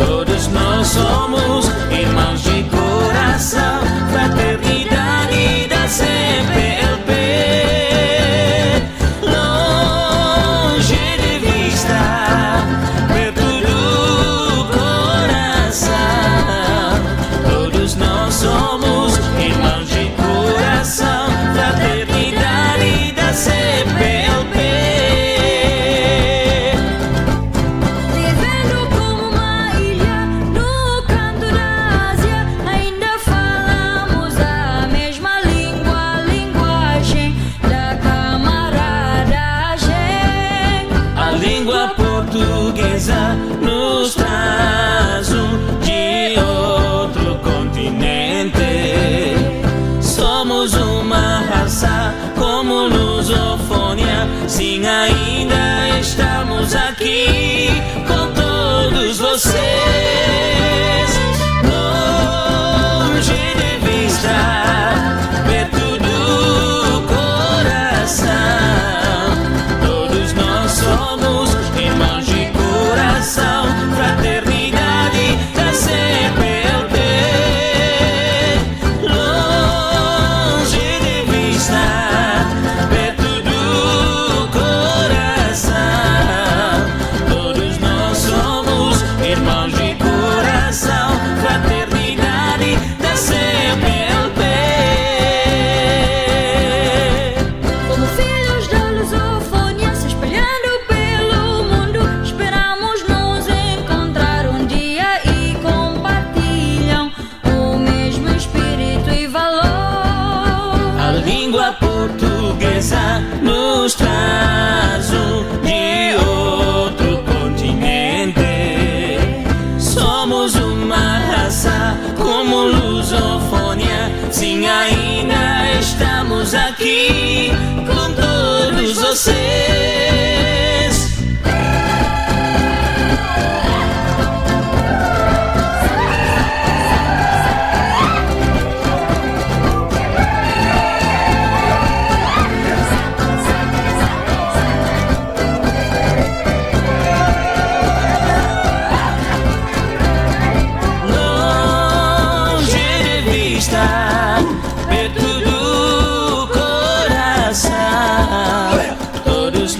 todos nós somos irmãos de coração, fraternidade da CPLP. Longe de vista, perto do coração, todos nós somos irmãos de coração, fraternidade da CPLP. Vivendo como uma ilha no canto da Ásia, ainda falamos a mesma língua, a linguagem da camaradagem. A língua portuguesa nos traz de outro continente. Somos uma raça como lusofônia, sim, ainda estamos aqui com todos vocês. Longe de vista, perto do coração, todos nós somos irmãos de coração, fraternidade da CPLP. Longe de vista, perto do coração, todos nós somos irmãos de coração, fraternidade da CPLP. Como filhos da lusofonia se espalhando pelo mundo, esperamos nos encontrar um dia e compartilham o mesmo espírito e valor. A língua portuguesa nos traz de outro continente. Somos uma raça como lusofônia, sim, ainda estamos aqui com todos vocês. Longe de vista, perto do coração, todos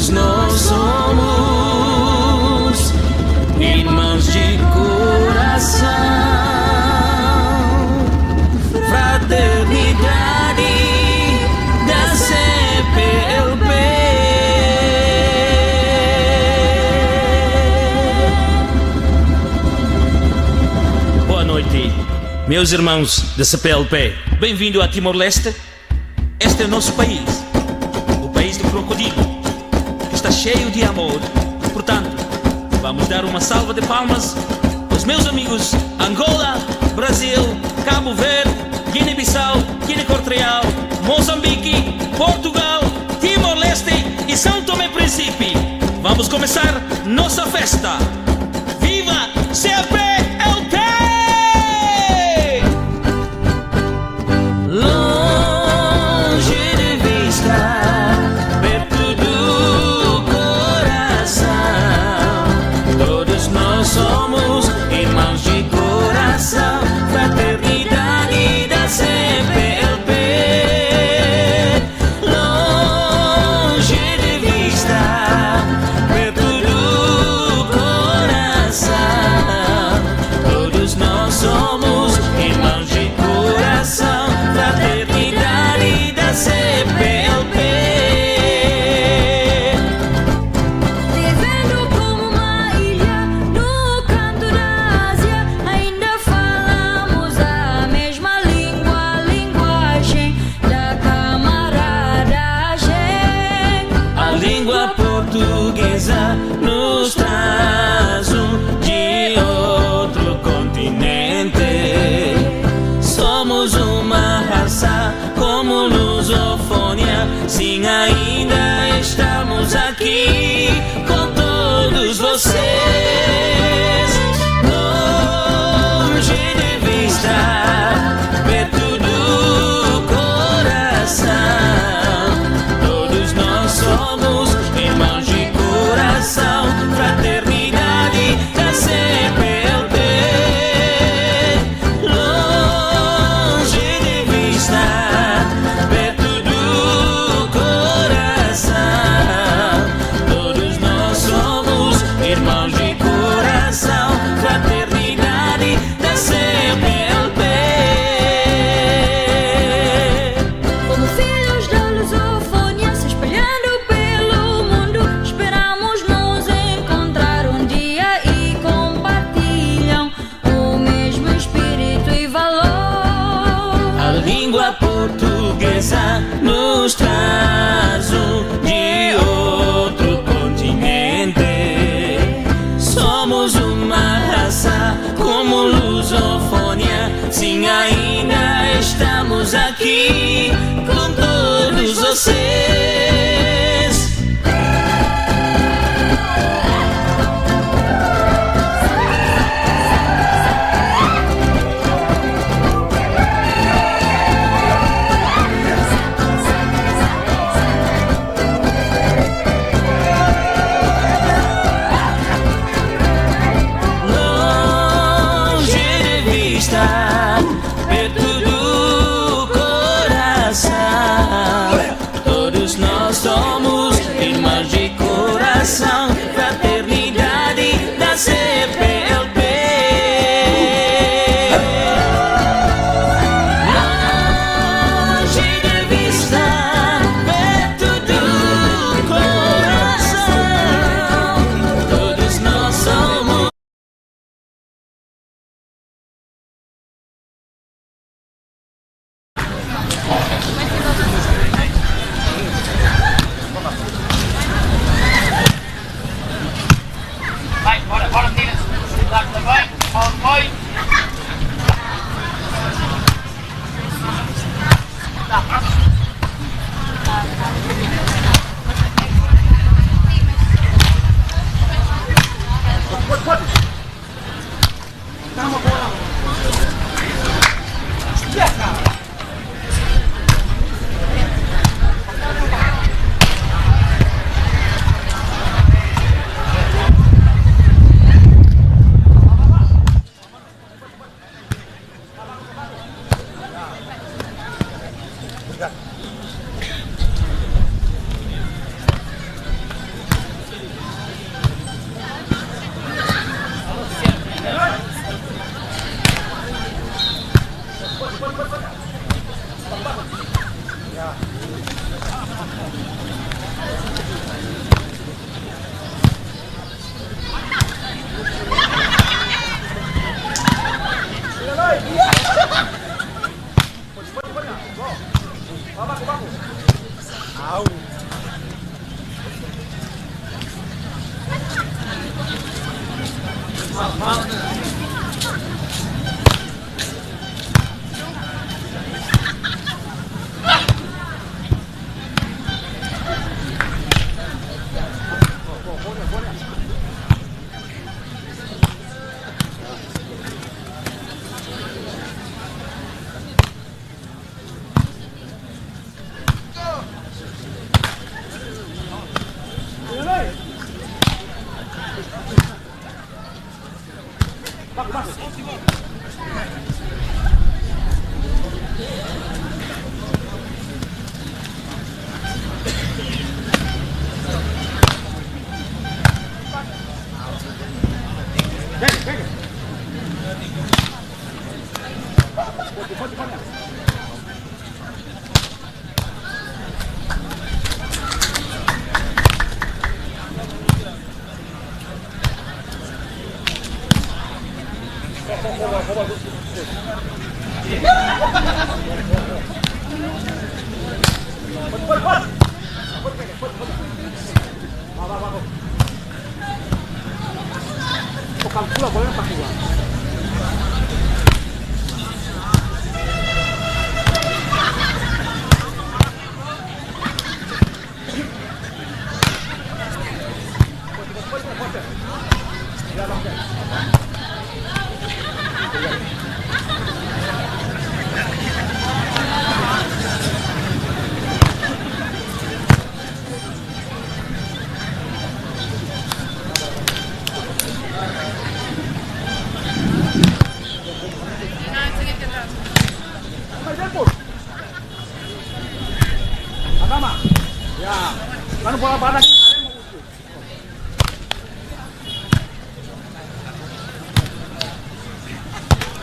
Todos nós somos irmãos de coração, fraternidade da CPLP. Boa noite, meus irmãos da CPLP. Bem-vindo a Timor-Leste. Este é o nosso país, o país do crocodilo, que está cheio de amor. Portanto, vamos dar uma salva de palmas aos meus amigos Angola, Brasil, Cabo Verde, Guiné-Bissau, Guiné-Equatorial, Moçambique, Portugal, Timor-Leste e São Tomé e Príncipe. Vamos começar nossa festa. Viva CPLP! Somos irmãos de coração, fraternidade da CPLP. Longe de vista, perto do coração. Todos nós somos irmãos de coração, fraternidade da CPLP. Nos traz de outro continente. Somos uma raça como lusofônia. Sim, ainda estamos aqui com todos vocês. Longe de vista, perto do coração. Todos nós somos irmãos de coração, fraternidade da CPLP. Longe de vista, perto do coração. Todos nós somos irmãos de coração, fraternidade da CPLP. Como filhos da lusofonia se espalhando pelo mundo, esperamos nos encontrar um dia e compartilham o mesmo espírito e valor. A língua portuguesa nos traz de outro continente. Somos uma raça como lusofônia. Sim, ainda estamos aqui com todos vocês. Longe de vista, perto do coração. Todos nós somos irmãos de coração, fraternidade da CPLP. Longe de vista, perto do coração. Todos nós somos.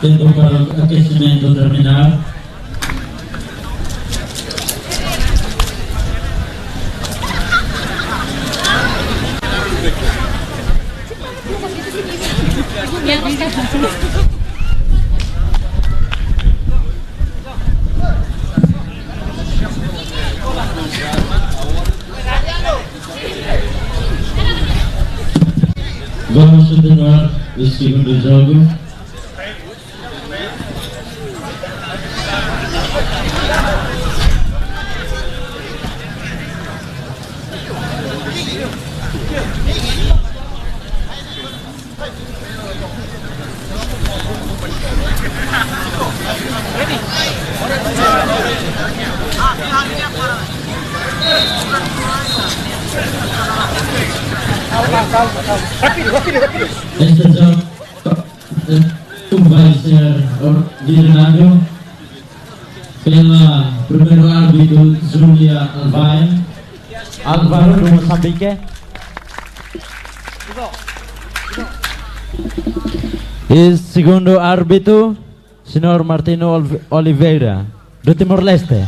Tempo para o aquecimento terminar. Vamos continuar o segundo jogo. Este jogo vai ser ordenado pela primeiro árbitro Julia Álvaro do Moçambique e segundo árbitro Sr. Martino Oliveira do Timor-Leste.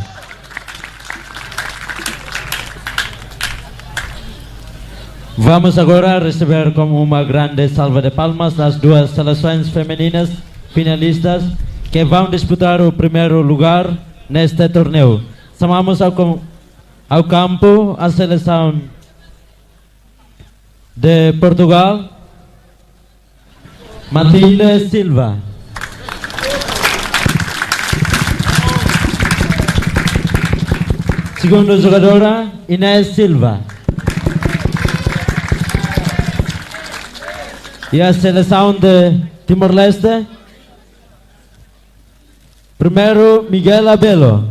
Vamos agora receber com uma grande salva de palmas as duas seleções femininas finalistas que vão disputar o primeiro lugar neste torneio. Chamamos ao campo a seleção de Portugal, Matilde Silva. Segunda jogadora, Inês Silva. E a seleção de Timor-Leste, primeiro Miguel Abelo.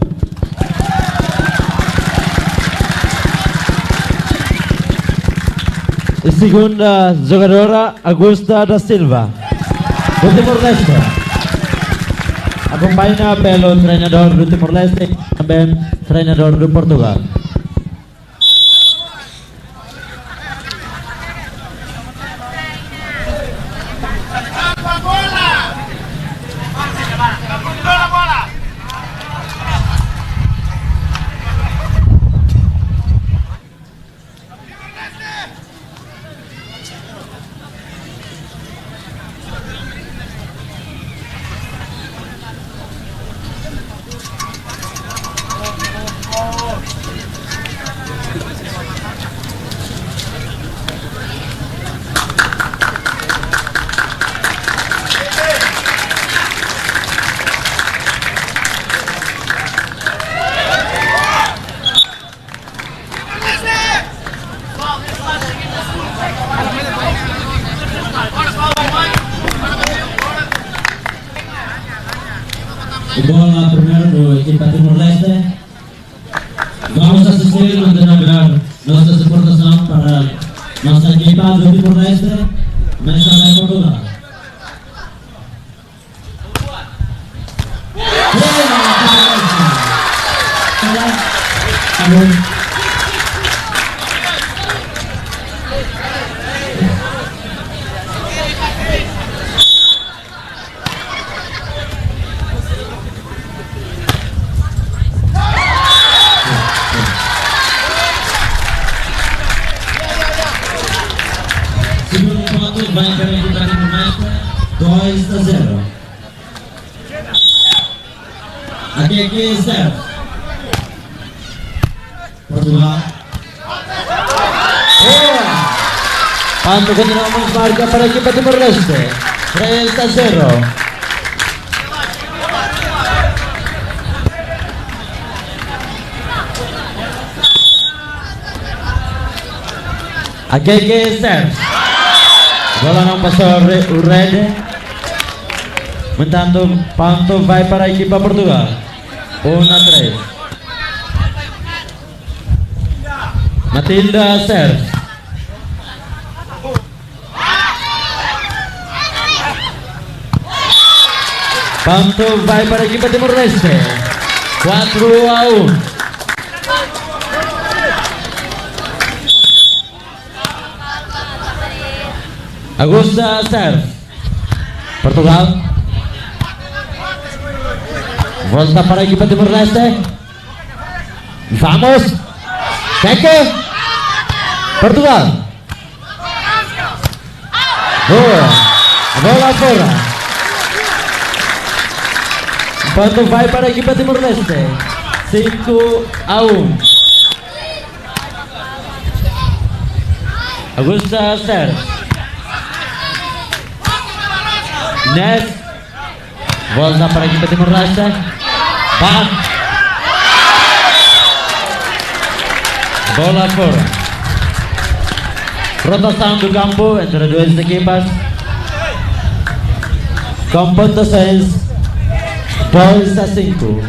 E segunda jogadora Augusta da Silva, do Timor-Leste. Acompanha pelo treinador do Timor-Leste e também treinador do Portugal. Bola primeiro do equipa Timor-Leste. Vamos assistir e entregar nossa suportação para nossa equipa do Timor-Leste, mas também Portugal. continuamos. Segundo ponto vai para a equipa de Timor-Leste, 2-0. Aqui é 0. Portugal. Tanto continuamos marca para a equipa de Timor-Leste, 3-0. Aqui é 0. Bola não passou o Red. Portanto, ponto vai para a equipa Portugal. 1-3. Matilda serve. Ponto vai para a equipa Timor-Leste. 4-1. Augusta serve. Portugal. Volta para a equipa de Timor-Leste. Vamos. Cheque. Portugal. Boa. A bola fora. Ponto vai para a equipa de Timor-Leste. 5-1. Augusta serve. Nes. Volta para a equipa de Timor-Leste. Bam. Bola fora. Rotação do campo entre as duas equipas. Com pontuações 2-5.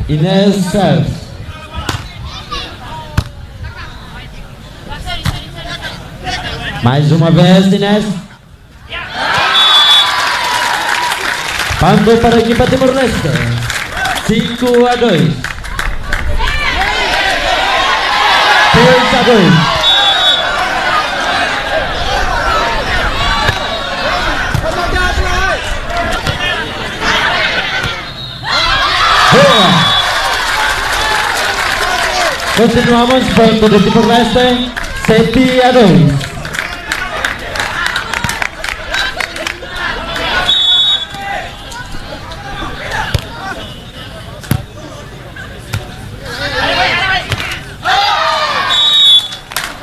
Inês serve. Mais uma vez, Inês. Ponto para a equipa de Timor-Leste. 5-2. 3-2. Boa. Continuamos, ponto de Timor-Leste. 7-2.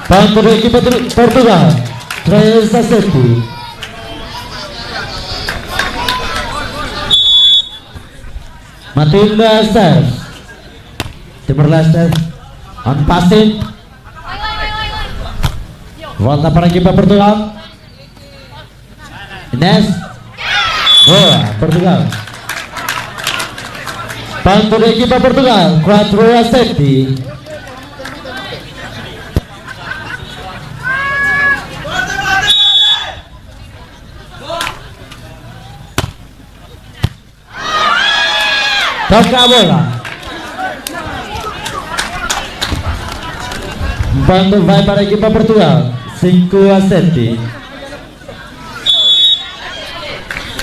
Ponto da equipa de Portugal. 3-7. Matilda serve. Timor-Leste on passing. Volta para a equipa Portugal. Inês. Boa, Portugal. Ponto da equipa Portugal. 4-7. Toca a bola. Ponto vai para a equipa Portugal. 5-7.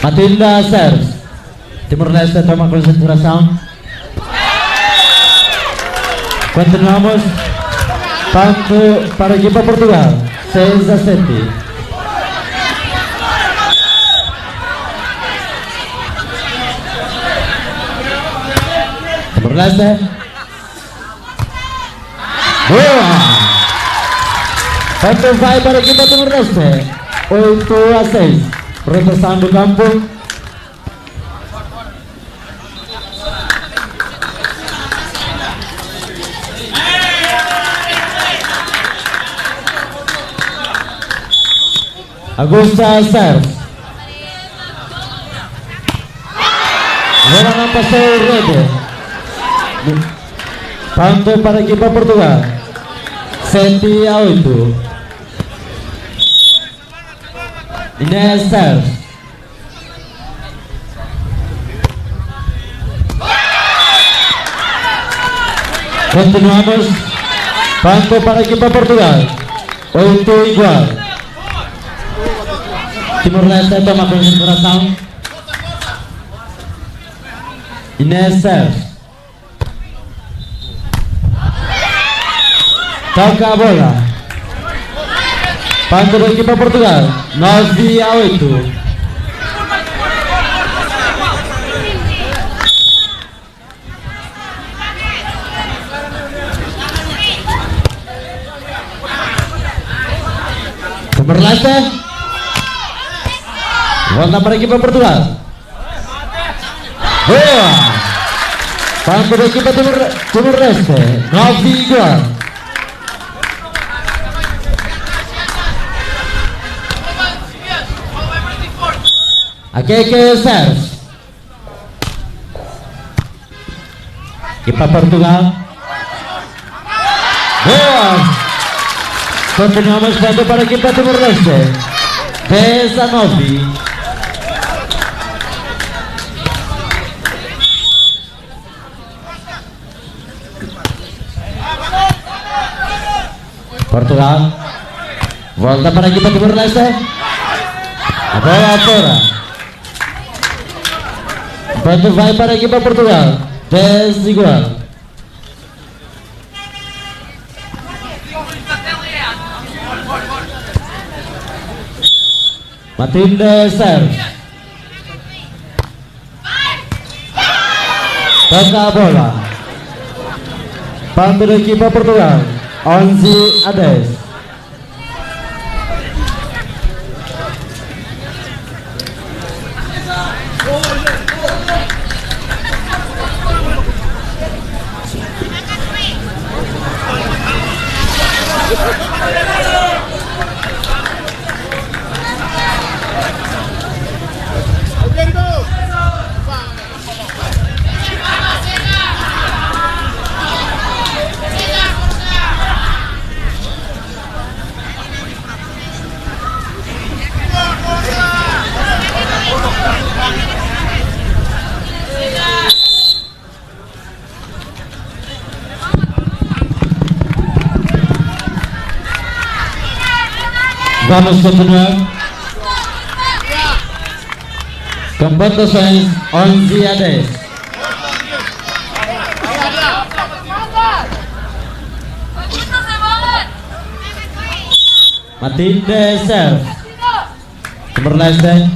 Matilda serve. Timor-Leste toma concentração. Continuamos. Ponto para a equipa Portugal. 6-7. Timor-Leste. Boa. Ponto vai para a equipa Timor-Leste. 8-6. Rotação do campo. Augusta serve. Agora não passou o rede. Ponto para a equipa Portugal. 7-8. Ines serve. Continuamos. Banco para equipo Portugal. 8 igual. Timor Leste toma concentração. Ines serve. Toca a bola. Banco da equipa Portugal. 9-8. Timor Leste. Volta para a equipa Portugal. Boa. Banco da equipa Timor Leste. 9 igual. Aqui que serve. Equipa Portugal. Boa. Continuamos jogando para a equipa Timor Leste. 19. Portugal. Volta para a equipa Timor Leste. A bola fora. Quando vai para a equipa Portugal. 10 igual. Matilde serve. Toca a bola. Banco da equipa Portugal. 11-10. Vamos continuar. Competições 11-10. Matilde serve. Timor Leste.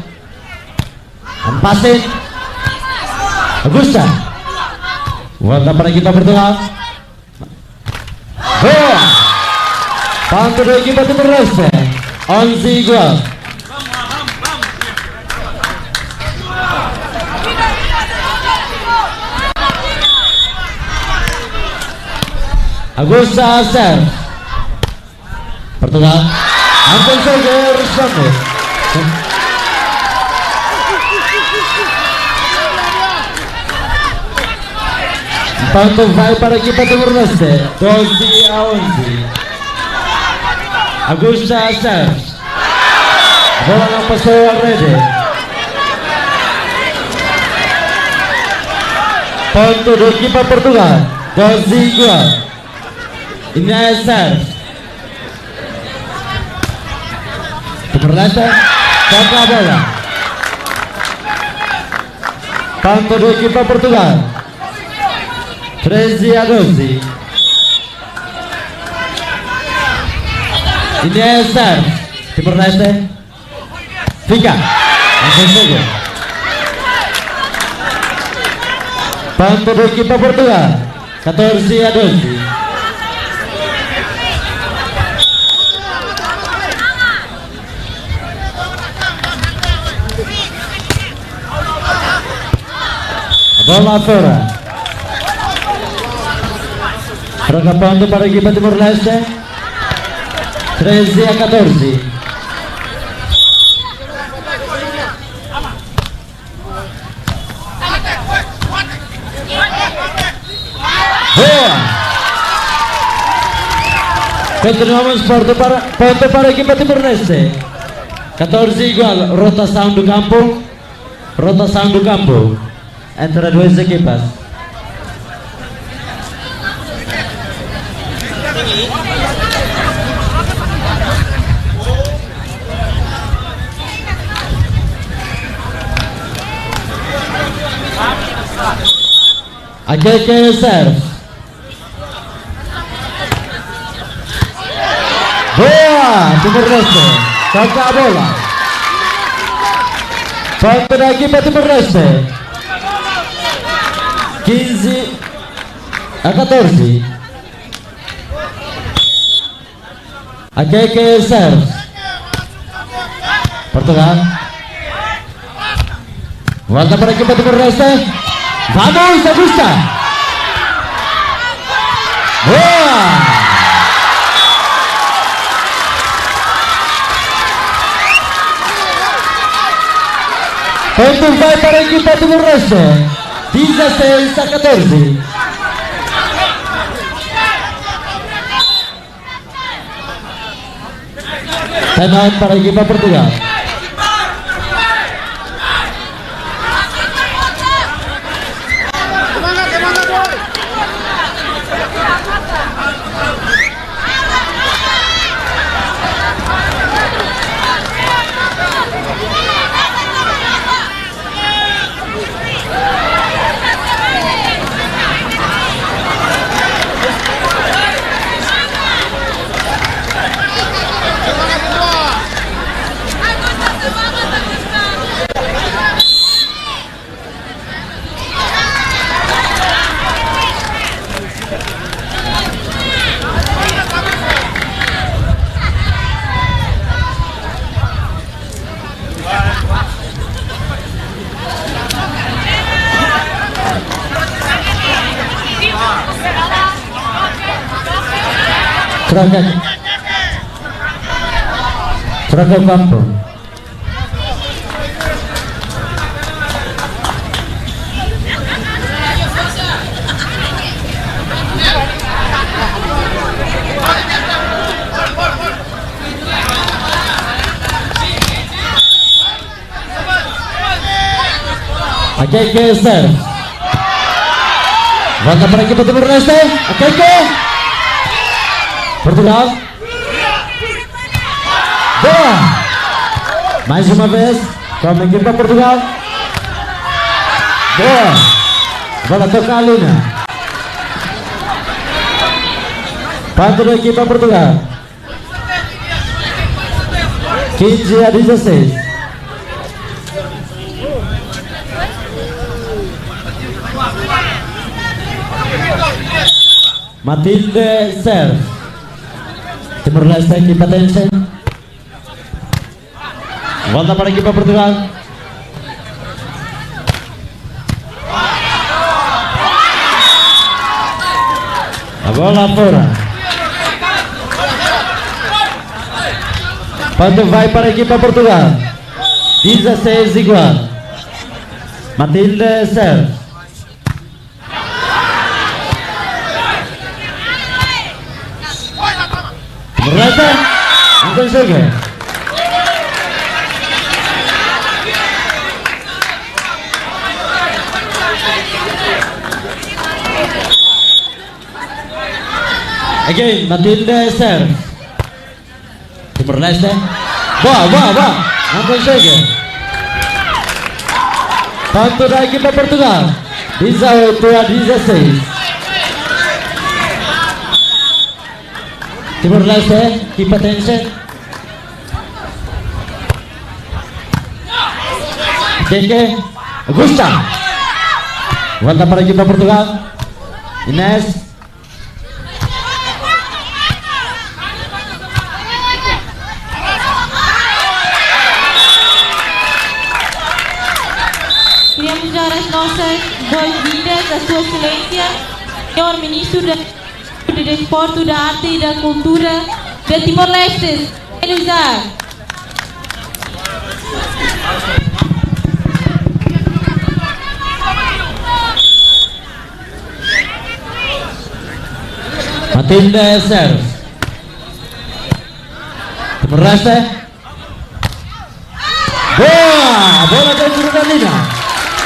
Empasin. Augusta. Volta para a equipa Portugal. Boa. Banco da equipa Timor Leste. 11 igual. Augusta serve. Portugal. Anton saja responde. Banco vai para a equipa Timor Leste. 12-11. Augusta serve. Bola não passou a rede. Ponto da equipa Portugal. 12 igual. Inés serve. Timor Leste. Toca a bola. Ponto da equipa Portugal. 13-12. Inés serve. Timor Leste. Fica. Não consegue. Ponto da equipa Portugal. 14-12. Bola fora. Troca ponto para a equipa Timor Leste. 13-14. Boa. Continuamos ponto para a equipa Timor Leste. 14 igual, rotação do campo. Rotação do campo. Entre duas equipas. Aquele que serve. Boa! Timor-Leste. Toca a bola. Ponto da equipa Timor-Leste. 15-14. Aquele que serve. Portugal. Volta para a equipa Timor-Leste. Vamos, Augusta! Boa! Ponto vai para a equipa Timor-Leste. 16-14. Time para a equipa Portugal. Troca o campo. Aqui que serve. Volta para a equipa Timor-Leste. Aqui que Portugal. Boa! Mais uma vez, com a equipa Portugal. Boa! Agora toca a linha. Ponto da equipa Portugal. 15-16. Matilde serve. Timor-Leste, equipa Tensen. Volta para a equipa Portugal. A bola fora. Ponto vai para a equipa Portugal. 16 igual. Matilde serve. Timor-Leste não consegue. Again, Matilde serve. Timor-Leste. Boa, boa, boa. Não consegue. Ponto da equipa Portugal. 18-16. Timor-Leste, keep attention. Keke, Augusta. Volta para a equipa Portugal. Inés. Queremos dar as nossas boas-vindas à Sua Excelência, Senhor Ministro do Desporto, da Arte e da Cultura de Timor-Leste, Elizar. Matilde serve. Timor-Leste. bola dentro da linha.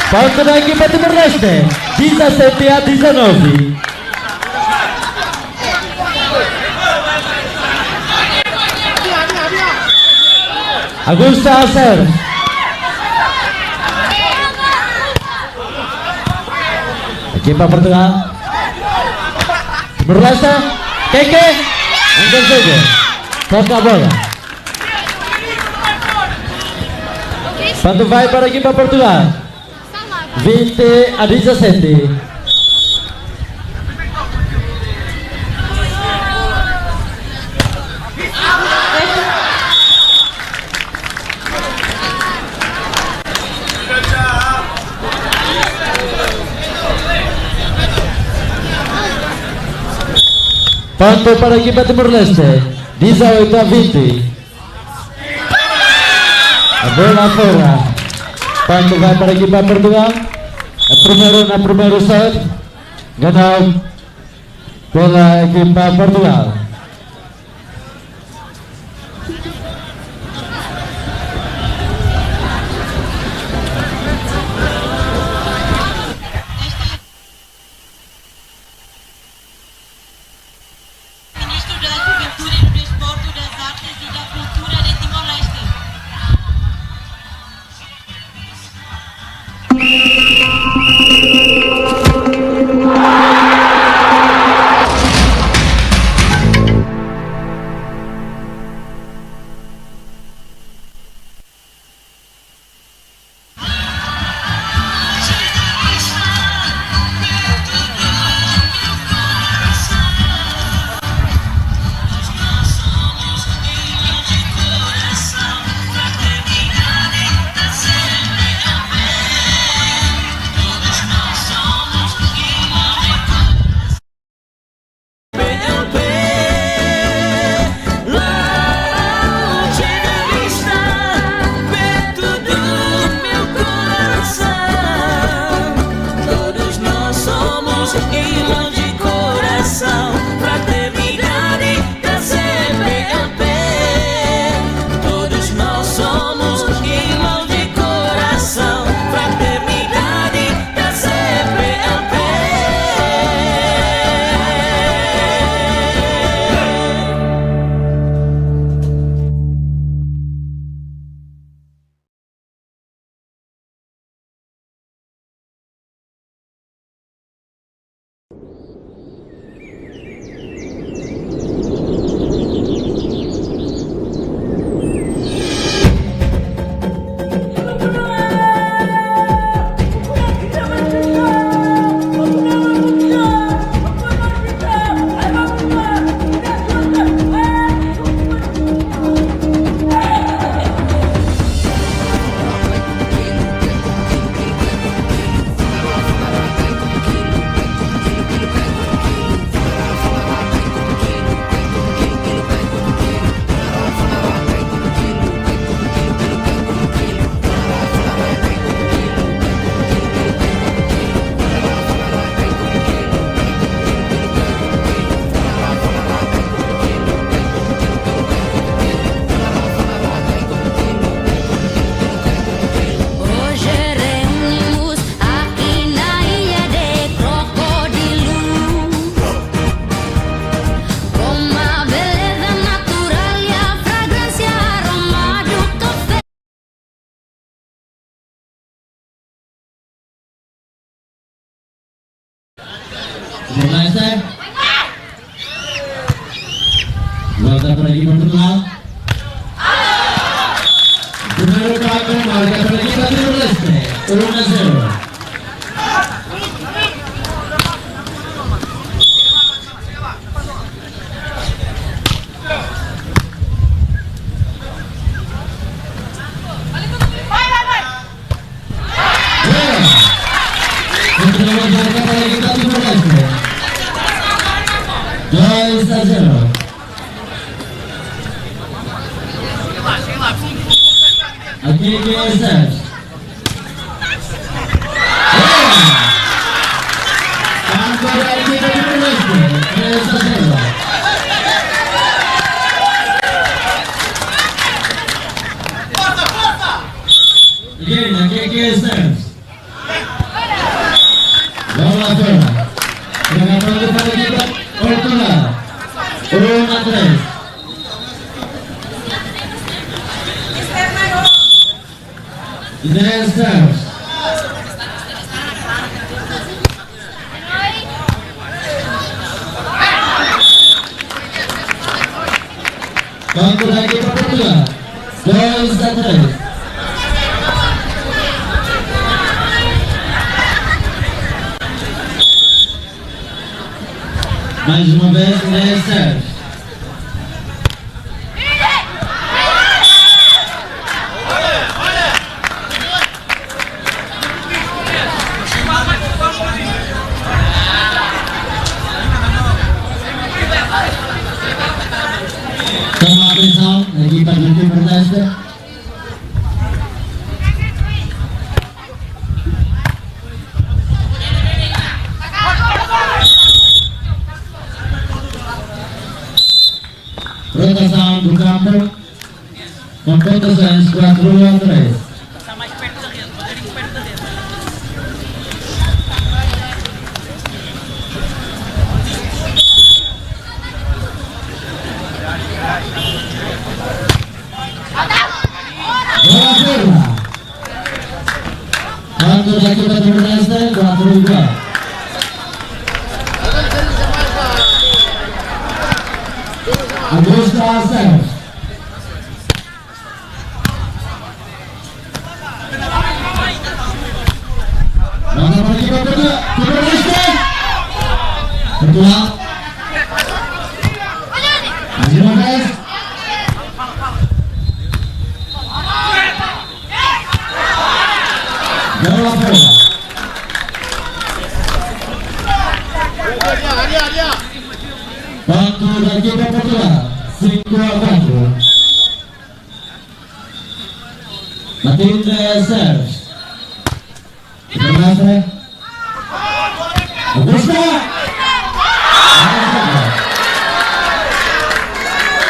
Ponto da equipe Timor-Leste, 17-19. Augusto a serve. Equipa Portugal. Timor-Leste, Keke, angkat saja. Toca a bola. Ponto vai para a equipa Portugal. 20-17. Ponto para a equipa Timor-Leste, 18-20. A bola fora. Ponto vai para a equipa Portugal. Na primeiro set, ganhou pela equipa Portugal. Ministro da Juventude, do Desporto, das Artes e da Cultura de Timor-Leste. Timor-Leste. Volta para a equipa Portugal. Primeiro toque, marca para a equipa Timor-Leste. 1-0. Aqui que é Sérgio. Agora a equipe de Timor-Leste, 3-0. Again, serves. Bantu lagi Portugal. Dois a três. Mais uma vez, 10 serves. Toma atenção, a equipa do Timor-Leste. Rotação do campo, com pontuações 4-3. Bola curva. Bantu da equipa do Timor-Leste, 4-2. Augusto serves. Bola para a equipa do Timor-Leste. Portugal. Mais uma vez. Bola fora. Bantu da equipa Portugal. 5-4. Matilde serves. Timor-Leste. Augusto.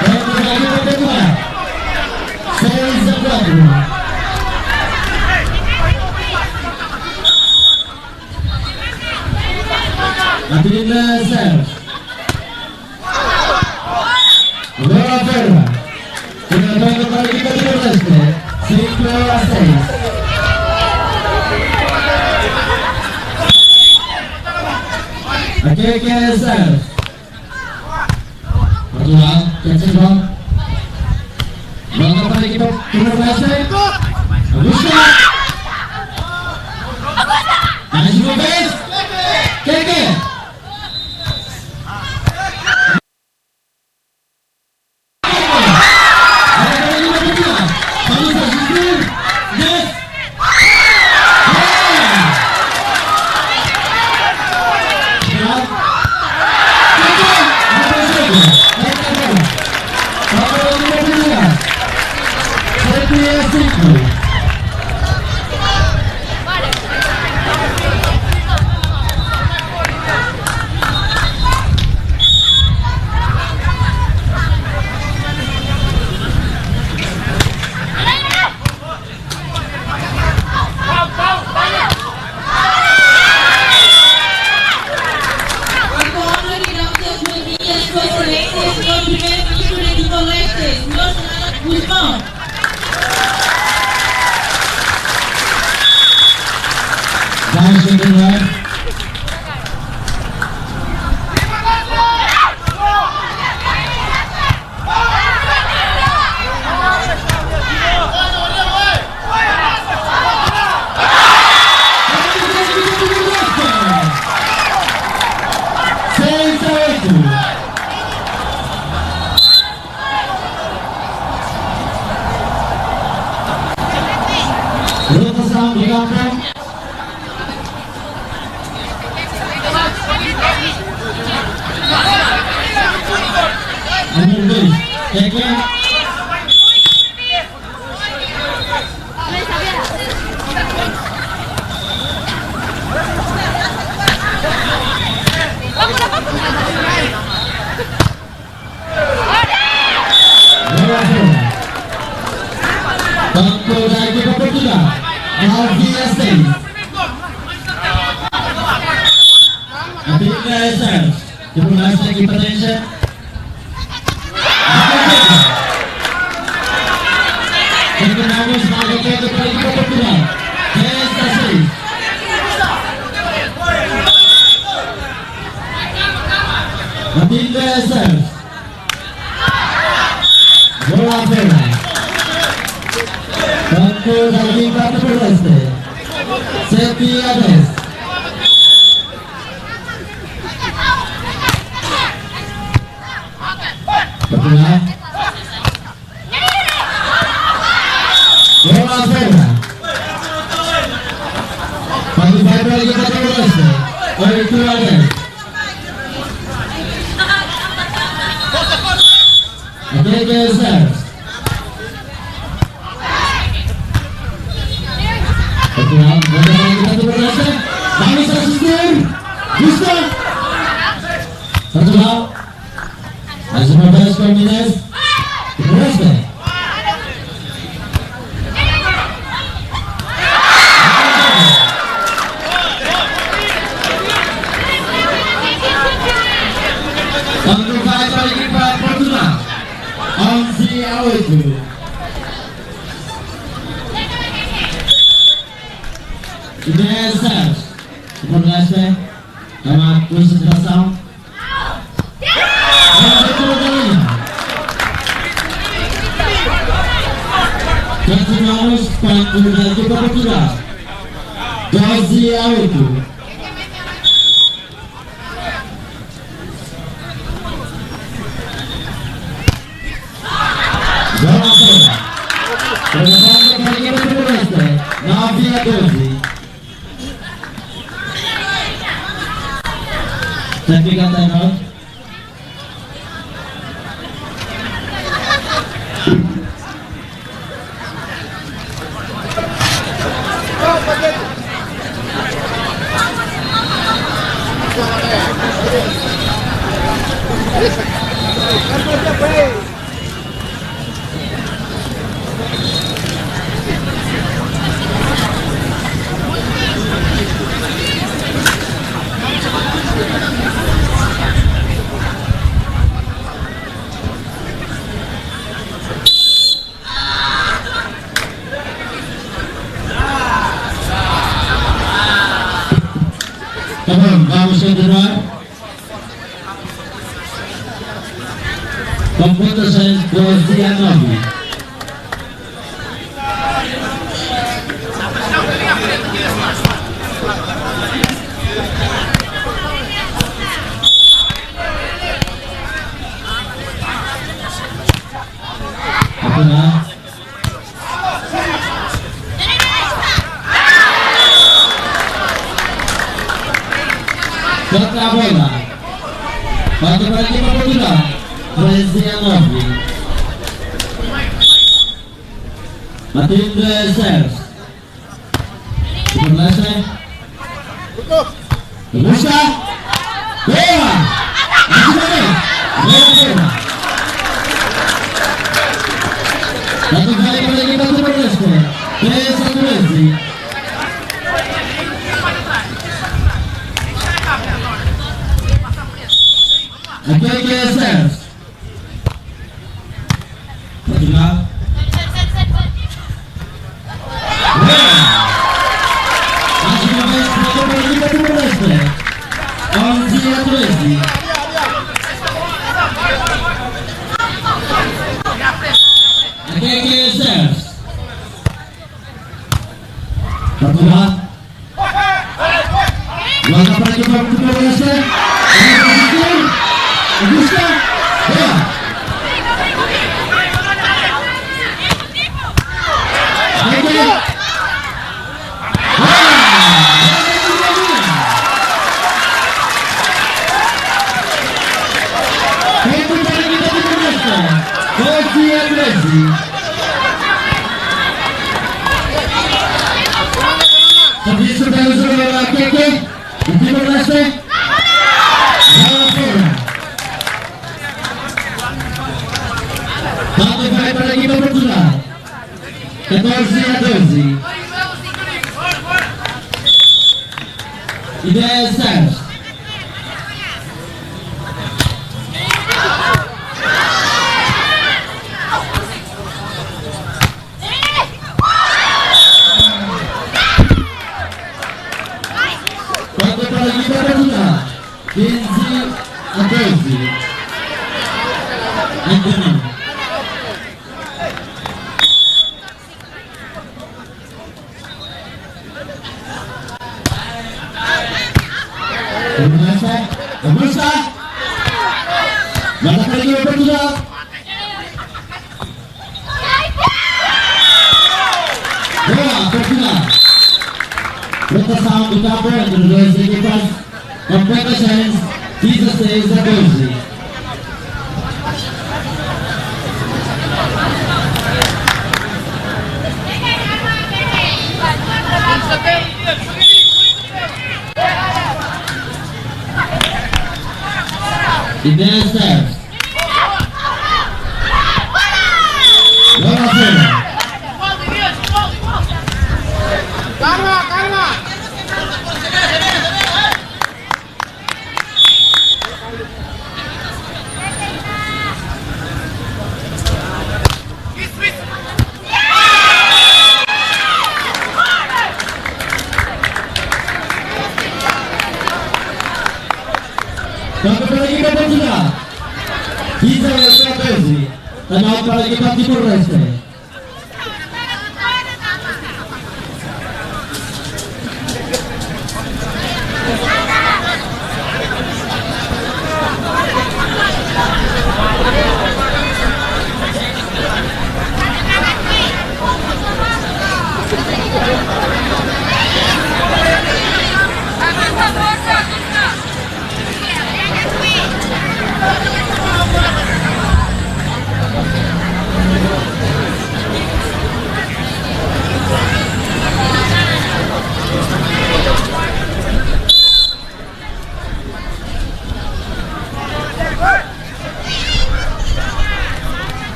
Bantu da equipa Portugal. 6-4. Matilde serves. Bola ferma. Finalmente para a equipa de Timor-Leste. 5-6. Aqui que é serve. Portugal, quer ser bom. Bola para a equipa de Timor-Leste. Augusto. Mais uma vez. Quem é? Rotação de campo. Número 2, Tecla. Banco da equipa Portugal. 9-6. Matilde serves. Timor-Leste equipa Tencha. Terminamos mais a queda para a equipa Portugal. Desert. Bola bola. Bantu dari Timor Leste. Sepiades. Bola. Bola bola. Bantu dari Timor Leste. Sepiades. Oke, geser. Betul, kita berhasil. Bagus asisten. Bisa. Satu hal. Masih 15 kombinasi. Berhasil. Untuk fight lagi Pak Portugal. Onzi Awitu. Geser. Berhasil. Sama khusus rasam. Continuamos para o Portugal. Onzi Awito. Provocando para a Timor Leste, 9-12. Técnica timeout. Vamos continuar. Computações 12-9. Continuar. Contra a bola. Bate para aqui para Portugal. 13-9. Matilde Sers. Berlangsung. Buka. Bola. Masih boleh. Bola. Satu kali lagi batu berlangsung. 3-1. Oke, geser. Portugal. Masih namanya sebagai pergi Timor Leste. 11-13. Oke, geser. Portugal. Laga pergi Timor Leste. Buka. Ya. Oke. Serviço pelo jogador aqui, o Timor Leste. Satu kali lagi Portugal. 14-12. Geser. Satu kali lagi Portugal. 15-12. Anthony. Agusta. Mata lagi bertujuh. With the sound of copper and the noise of the front, congratulations, Jesus saves the Dozy. Ines serves. Satu lagi dapat sudah. Bisa ya Dozy. Tanah para kita Timor Leste.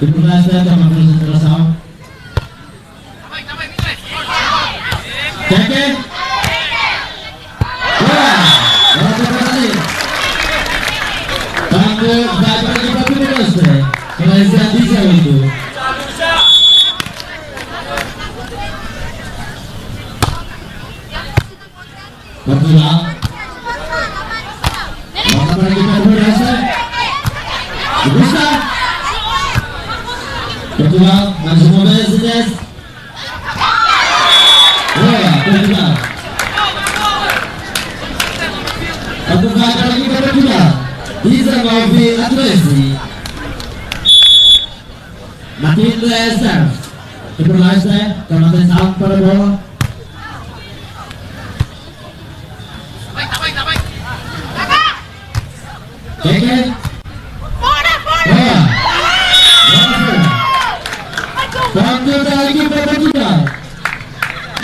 Diperlukan sama proses terasa. Cekek. Tangguh bapak kita terus deh. Malaysia bisa itu. Betul. Bapak kita terus deh. Bisa. Betul, masuk mobil sedes. Betul. Satu kali lagi berbeda. Bisa mobil atleti. Makin leser. Diperlukan kematian sound pada bola. Oke. Satu lagi berbeda.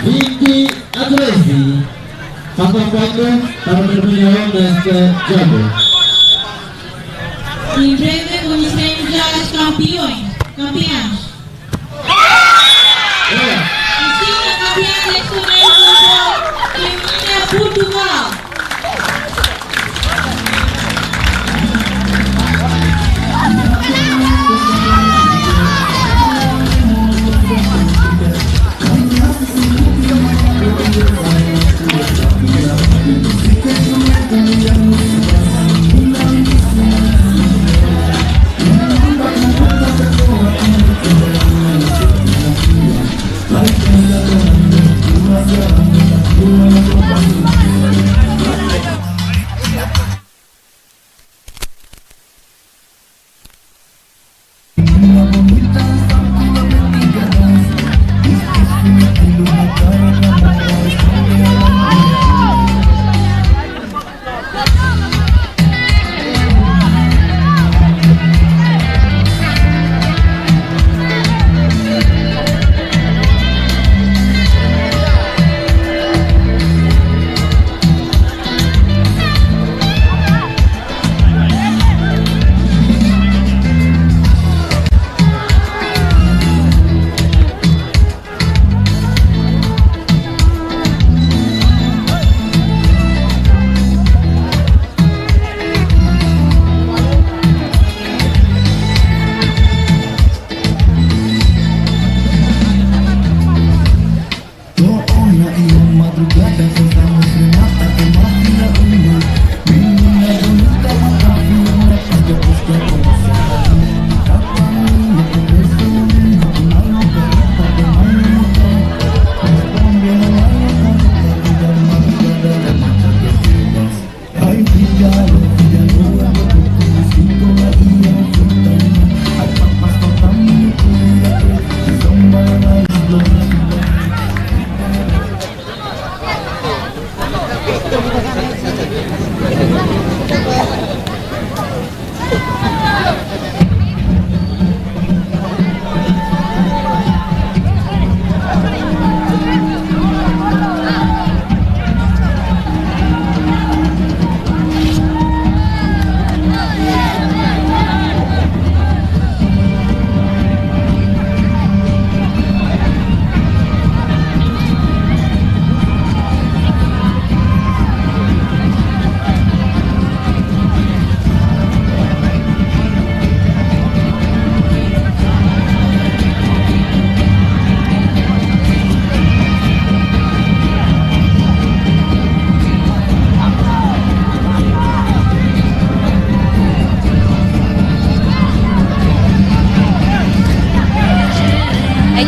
Vicky Atleti. Satu poin para berpenyawang dan kejago. Em breve conheceremos já os campeões. Assim, a campeã deste torneio feminina é Portugal.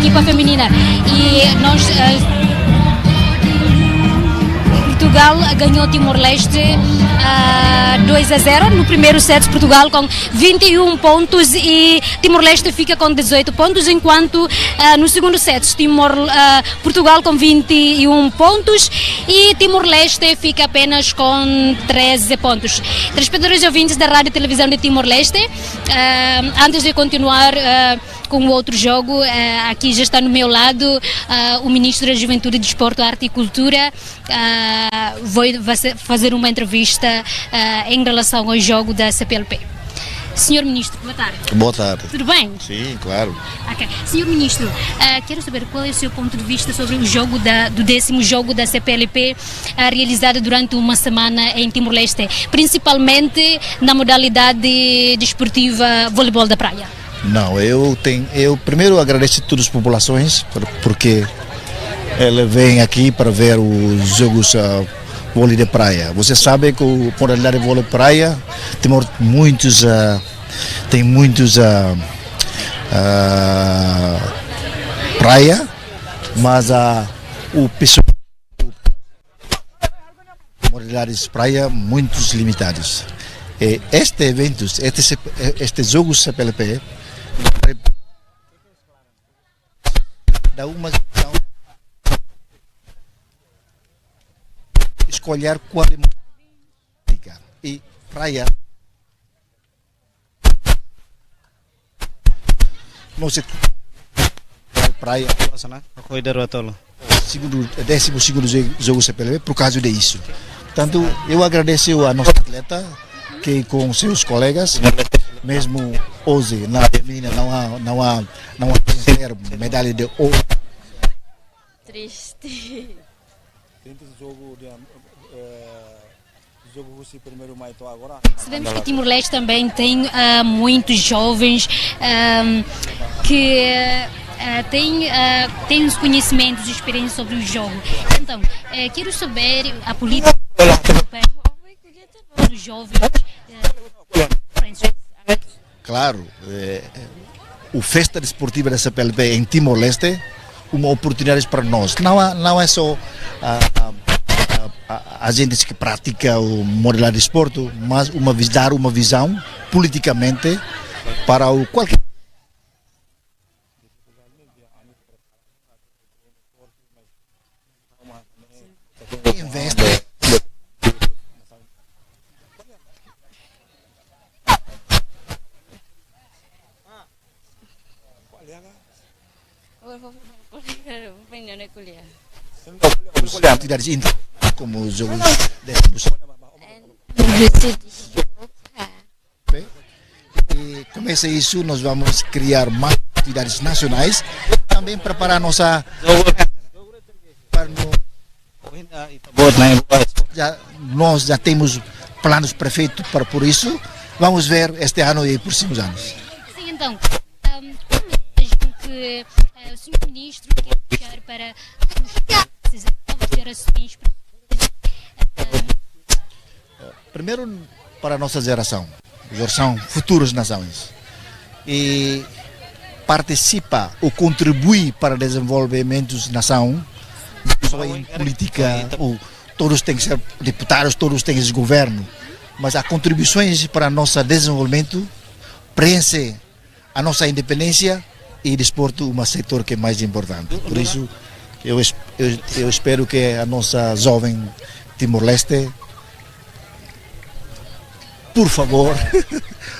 equipa feminina. E nós Portugal ganhou Timor-Leste 2-0 no primeiro set. Portugal com 21 pontos e Timor-Leste fica com 18 pontos, enquanto no segundo set Portugal com 21 pontos e Timor-Leste fica apenas com 13 pontos. Telespectadores e ouvintes da Rádio e Televisão de Timor-Leste, antes de continuar com o outro jogo, aqui já está no meu lado o Ministro da Juventude, Desporto, Arte e Cultura. Vou fazer uma entrevista em relação ao jogo da CPLP. Senhor Ministro, boa tarde. Boa tarde. Tudo bem? Sim, claro. Okay. Senhor Ministro, quero saber qual é o seu ponto de vista sobre o jogo do 10º jogo da CPLP realizado durante uma semana em Timor-Leste, principalmente na modalidade desportiva voleibol da praia. Não, eu primeiro agradeço a todas as populações porque ela vem aqui para ver os jogos vôlei de praia. Você sabe que a modalidade de vôlei de praia tem muitos praia, mas o pessoal modalidades de praia muitos limitados. E este evento, este jogo CPLP dá uma escolher qual é e praia não sei praia décimo segundo jogo CPLP por causa disso. Portanto, eu agradeço a nossa atleta que com seus colegas, mesmo hoje na feminina não há medalha de ouro. Triste. Sabemos que Timor-Leste também tem muitos jovens que têm os conhecimentos e experiências sobre o jogo. Então, quero saber a política dos jovens. Claro, o Festa Desportiva da CPLP em Timor-Leste uma oportunidade para nós. Não é só a gente que pratica o modalidade de esporte, mas dar uma visão politicamente para o qualquer investe. Como os jogos e começa isso, nós vamos criar mais atividades nacionais, também preparar nós já temos planos prefeitos para por isso. Vamos ver este ano e próximos anos. Sim, então, que o senhor ministro quer puxar para as novas gerações. Primeiro para a nossa geração futuras nações, e participa ou contribui para o desenvolvimento da nação, não só em política, ou todos têm que ser deputados, todos têm que ser governo, mas há contribuições para o nosso desenvolvimento, preenche a nossa independência e desporto um setor que é mais importante. Por isso eu espero que a nossa jovem Timor-Leste, por favor,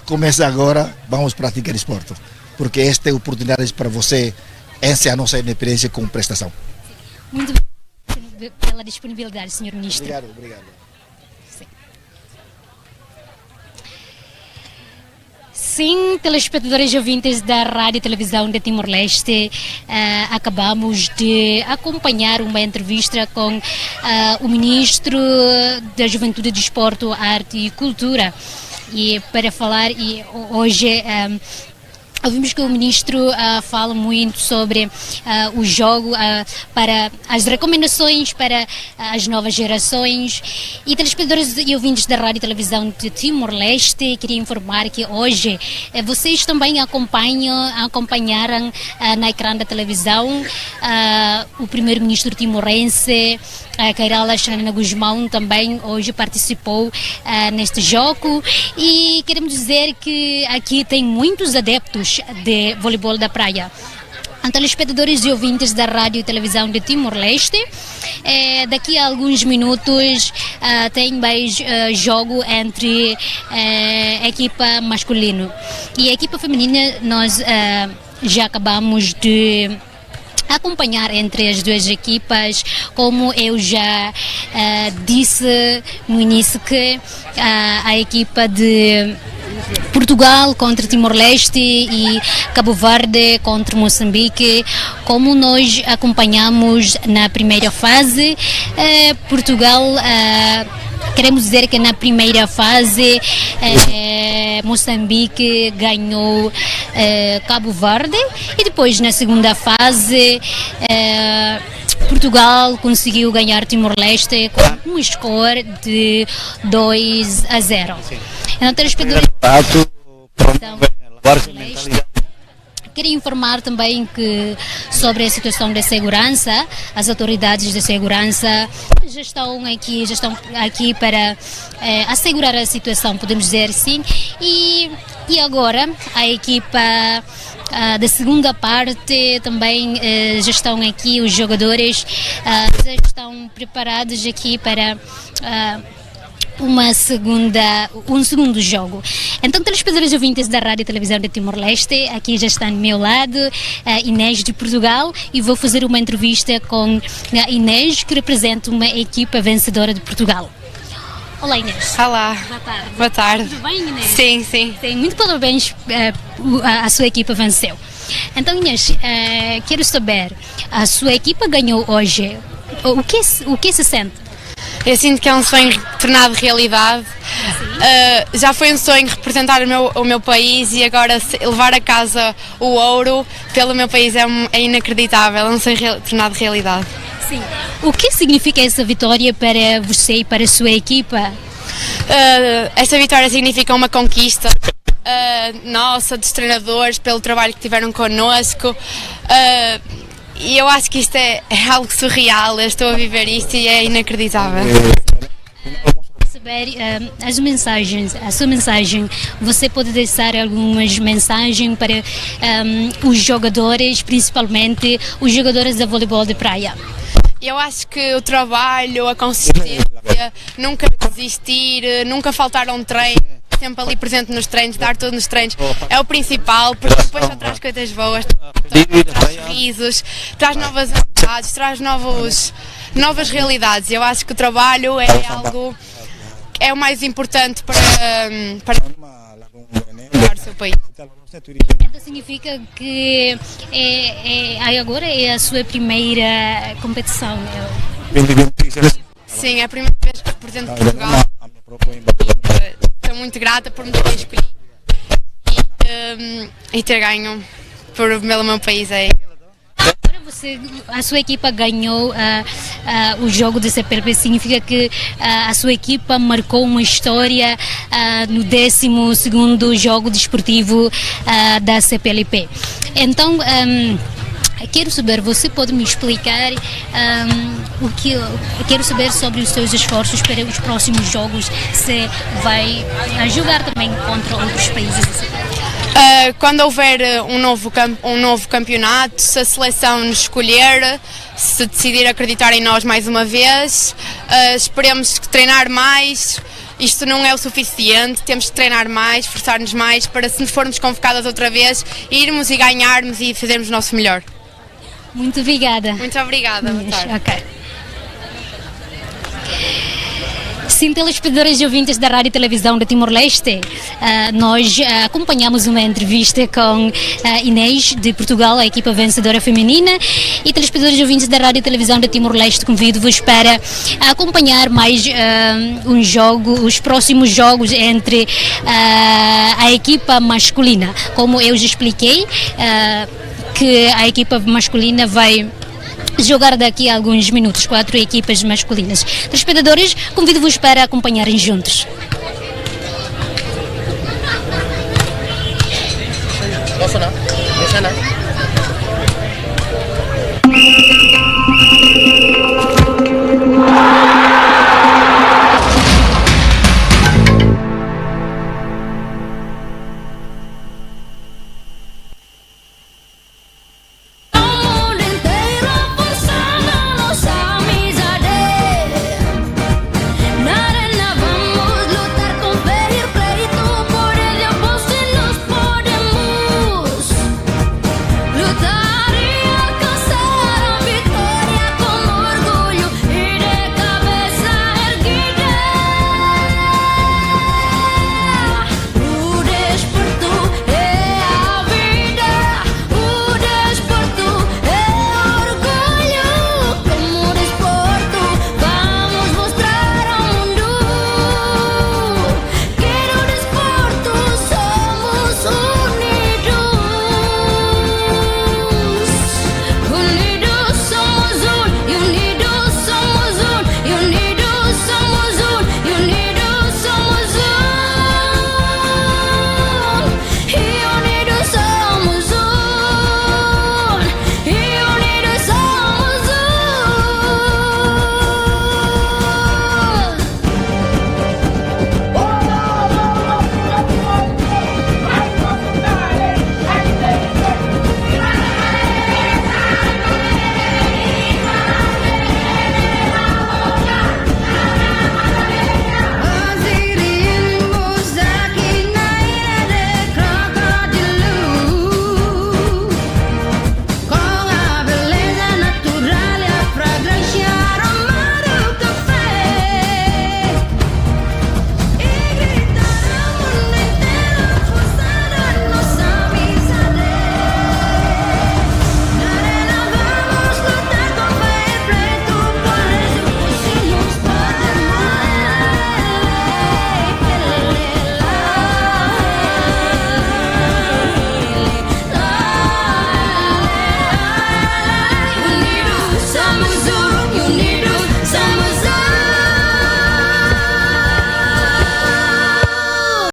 comece agora, vamos praticar esporte, porque esta é a oportunidade para você encher a nossa independência com prestação. Muito obrigado pela disponibilidade, senhor ministro. Obrigado. Sim, telespectadores e ouvintes da Rádio e Televisão de Timor-Leste, acabamos de acompanhar uma entrevista com o Ministro da Juventude, Desporto, Arte e Cultura. E para falar, hoje Ouvimos que o ministro fala muito sobre o jogo, para as recomendações para as novas gerações. E telespectadores e ouvintes da Rádio e Televisão de Timor-Leste, queria informar que hoje vocês também acompanharam na ecrã da televisão o primeiro-ministro timorense, Kairala Xanana Guzmão, também hoje participou neste jogo. E queremos dizer que aqui tem muitos adeptos de voleibol da praia. Telespectadores e ouvintes da Rádio e Televisão de Timor-Leste, daqui a alguns minutos tem mais jogo entre a equipa masculina e a equipa feminina. Nós já acabamos de acompanhar entre as duas equipas. Como eu já disse no início, que a equipa de Portugal contra Timor-Leste e Cabo Verde contra Moçambique, como nós acompanhamos na primeira fase, Portugal, queremos dizer que na primeira fase Moçambique ganhou Cabo Verde, e depois na segunda fase Portugal conseguiu ganhar Timor-Leste com um score de 2-0. Então, telespectadores, queria informar também que sobre a situação de segurança, as autoridades de segurança já estão aqui para assegurar a situação, podemos dizer assim. E agora a equipa da segunda parte também já estão aqui, os jogadores já estão preparados aqui para um segundo jogo. Então, telespectadores ouvintes da Rádio e Televisão de Timor-Leste, aqui já está ao meu lado Inês de Portugal, e vou fazer uma entrevista com a Inês, que representa uma equipa vencedora de Portugal. Olá, Inês. Olá. Boa tarde. Boa tarde. Tudo bem, Inês? Sim, sim. Muito parabéns, a sua equipa venceu. Então, Inês, quero saber, a sua equipa ganhou hoje. O que se sente? Eu sinto que é um sonho tornado realidade. Já foi um sonho representar o meu país, e agora levar a casa o ouro pelo meu país é inacreditável, é um sonho tornado realidade. Sim. O que significa essa vitória para você e para a sua equipa? Esta vitória significa uma conquista nossa, dos treinadores, pelo trabalho que tiveram connosco. E eu acho que isto é algo surreal, eu estou a viver isto e é inacreditável. Saber a sua mensagem, você pode deixar algumas mensagens para os jogadores, principalmente os jogadores de voleibol de praia? Eu acho que o trabalho, a consistência, nunca desistir, nunca faltar a um treino, sempre ali presente nos treinos, dar tudo nos treinos, é o principal, porque depois só traz coisas boas, traz sorrisos, traz novas amizades, traz novas realidades. Eu acho que o trabalho é o mais importante para o seu país. Então significa que agora é a sua primeira competição? Sim, é a primeira vez que represento Portugal. Estou muito grata por me ter escolhido e ter ganho pelo meu país. A sua equipa ganhou o jogo de CPLP, significa que a sua equipa marcou uma história no 12º jogo desportivo da CPLP. Então, quero saber, você pode me explicar quero saber sobre os seus esforços para os próximos jogos, se vai jogar também contra outros países? Quando houver um novo campeonato, se a seleção nos escolher, se decidir acreditar em nós mais uma vez, esperemos treinar mais. Isto não é o suficiente, temos que treinar mais, esforçar-nos mais, para, se nos formos convocadas outra vez, irmos e ganharmos e fazermos o nosso melhor. Muito obrigada. Muito obrigada. Boa tarde. Ok. Sim, telespectadores e ouvintes da Rádio e Televisão de Timor-Leste, nós acompanhamos uma entrevista com Inês de Portugal, a equipa vencedora feminina, e telespectadores e ouvintes da Rádio e Televisão de Timor-Leste, convido-vos para acompanhar mais os próximos jogos entre a equipa masculina. Como eu já expliquei, que a equipa masculina vai jogar daqui a alguns minutos, 4 equipas masculinas. Telespectadores, convido-vos para acompanharem juntos. Sana.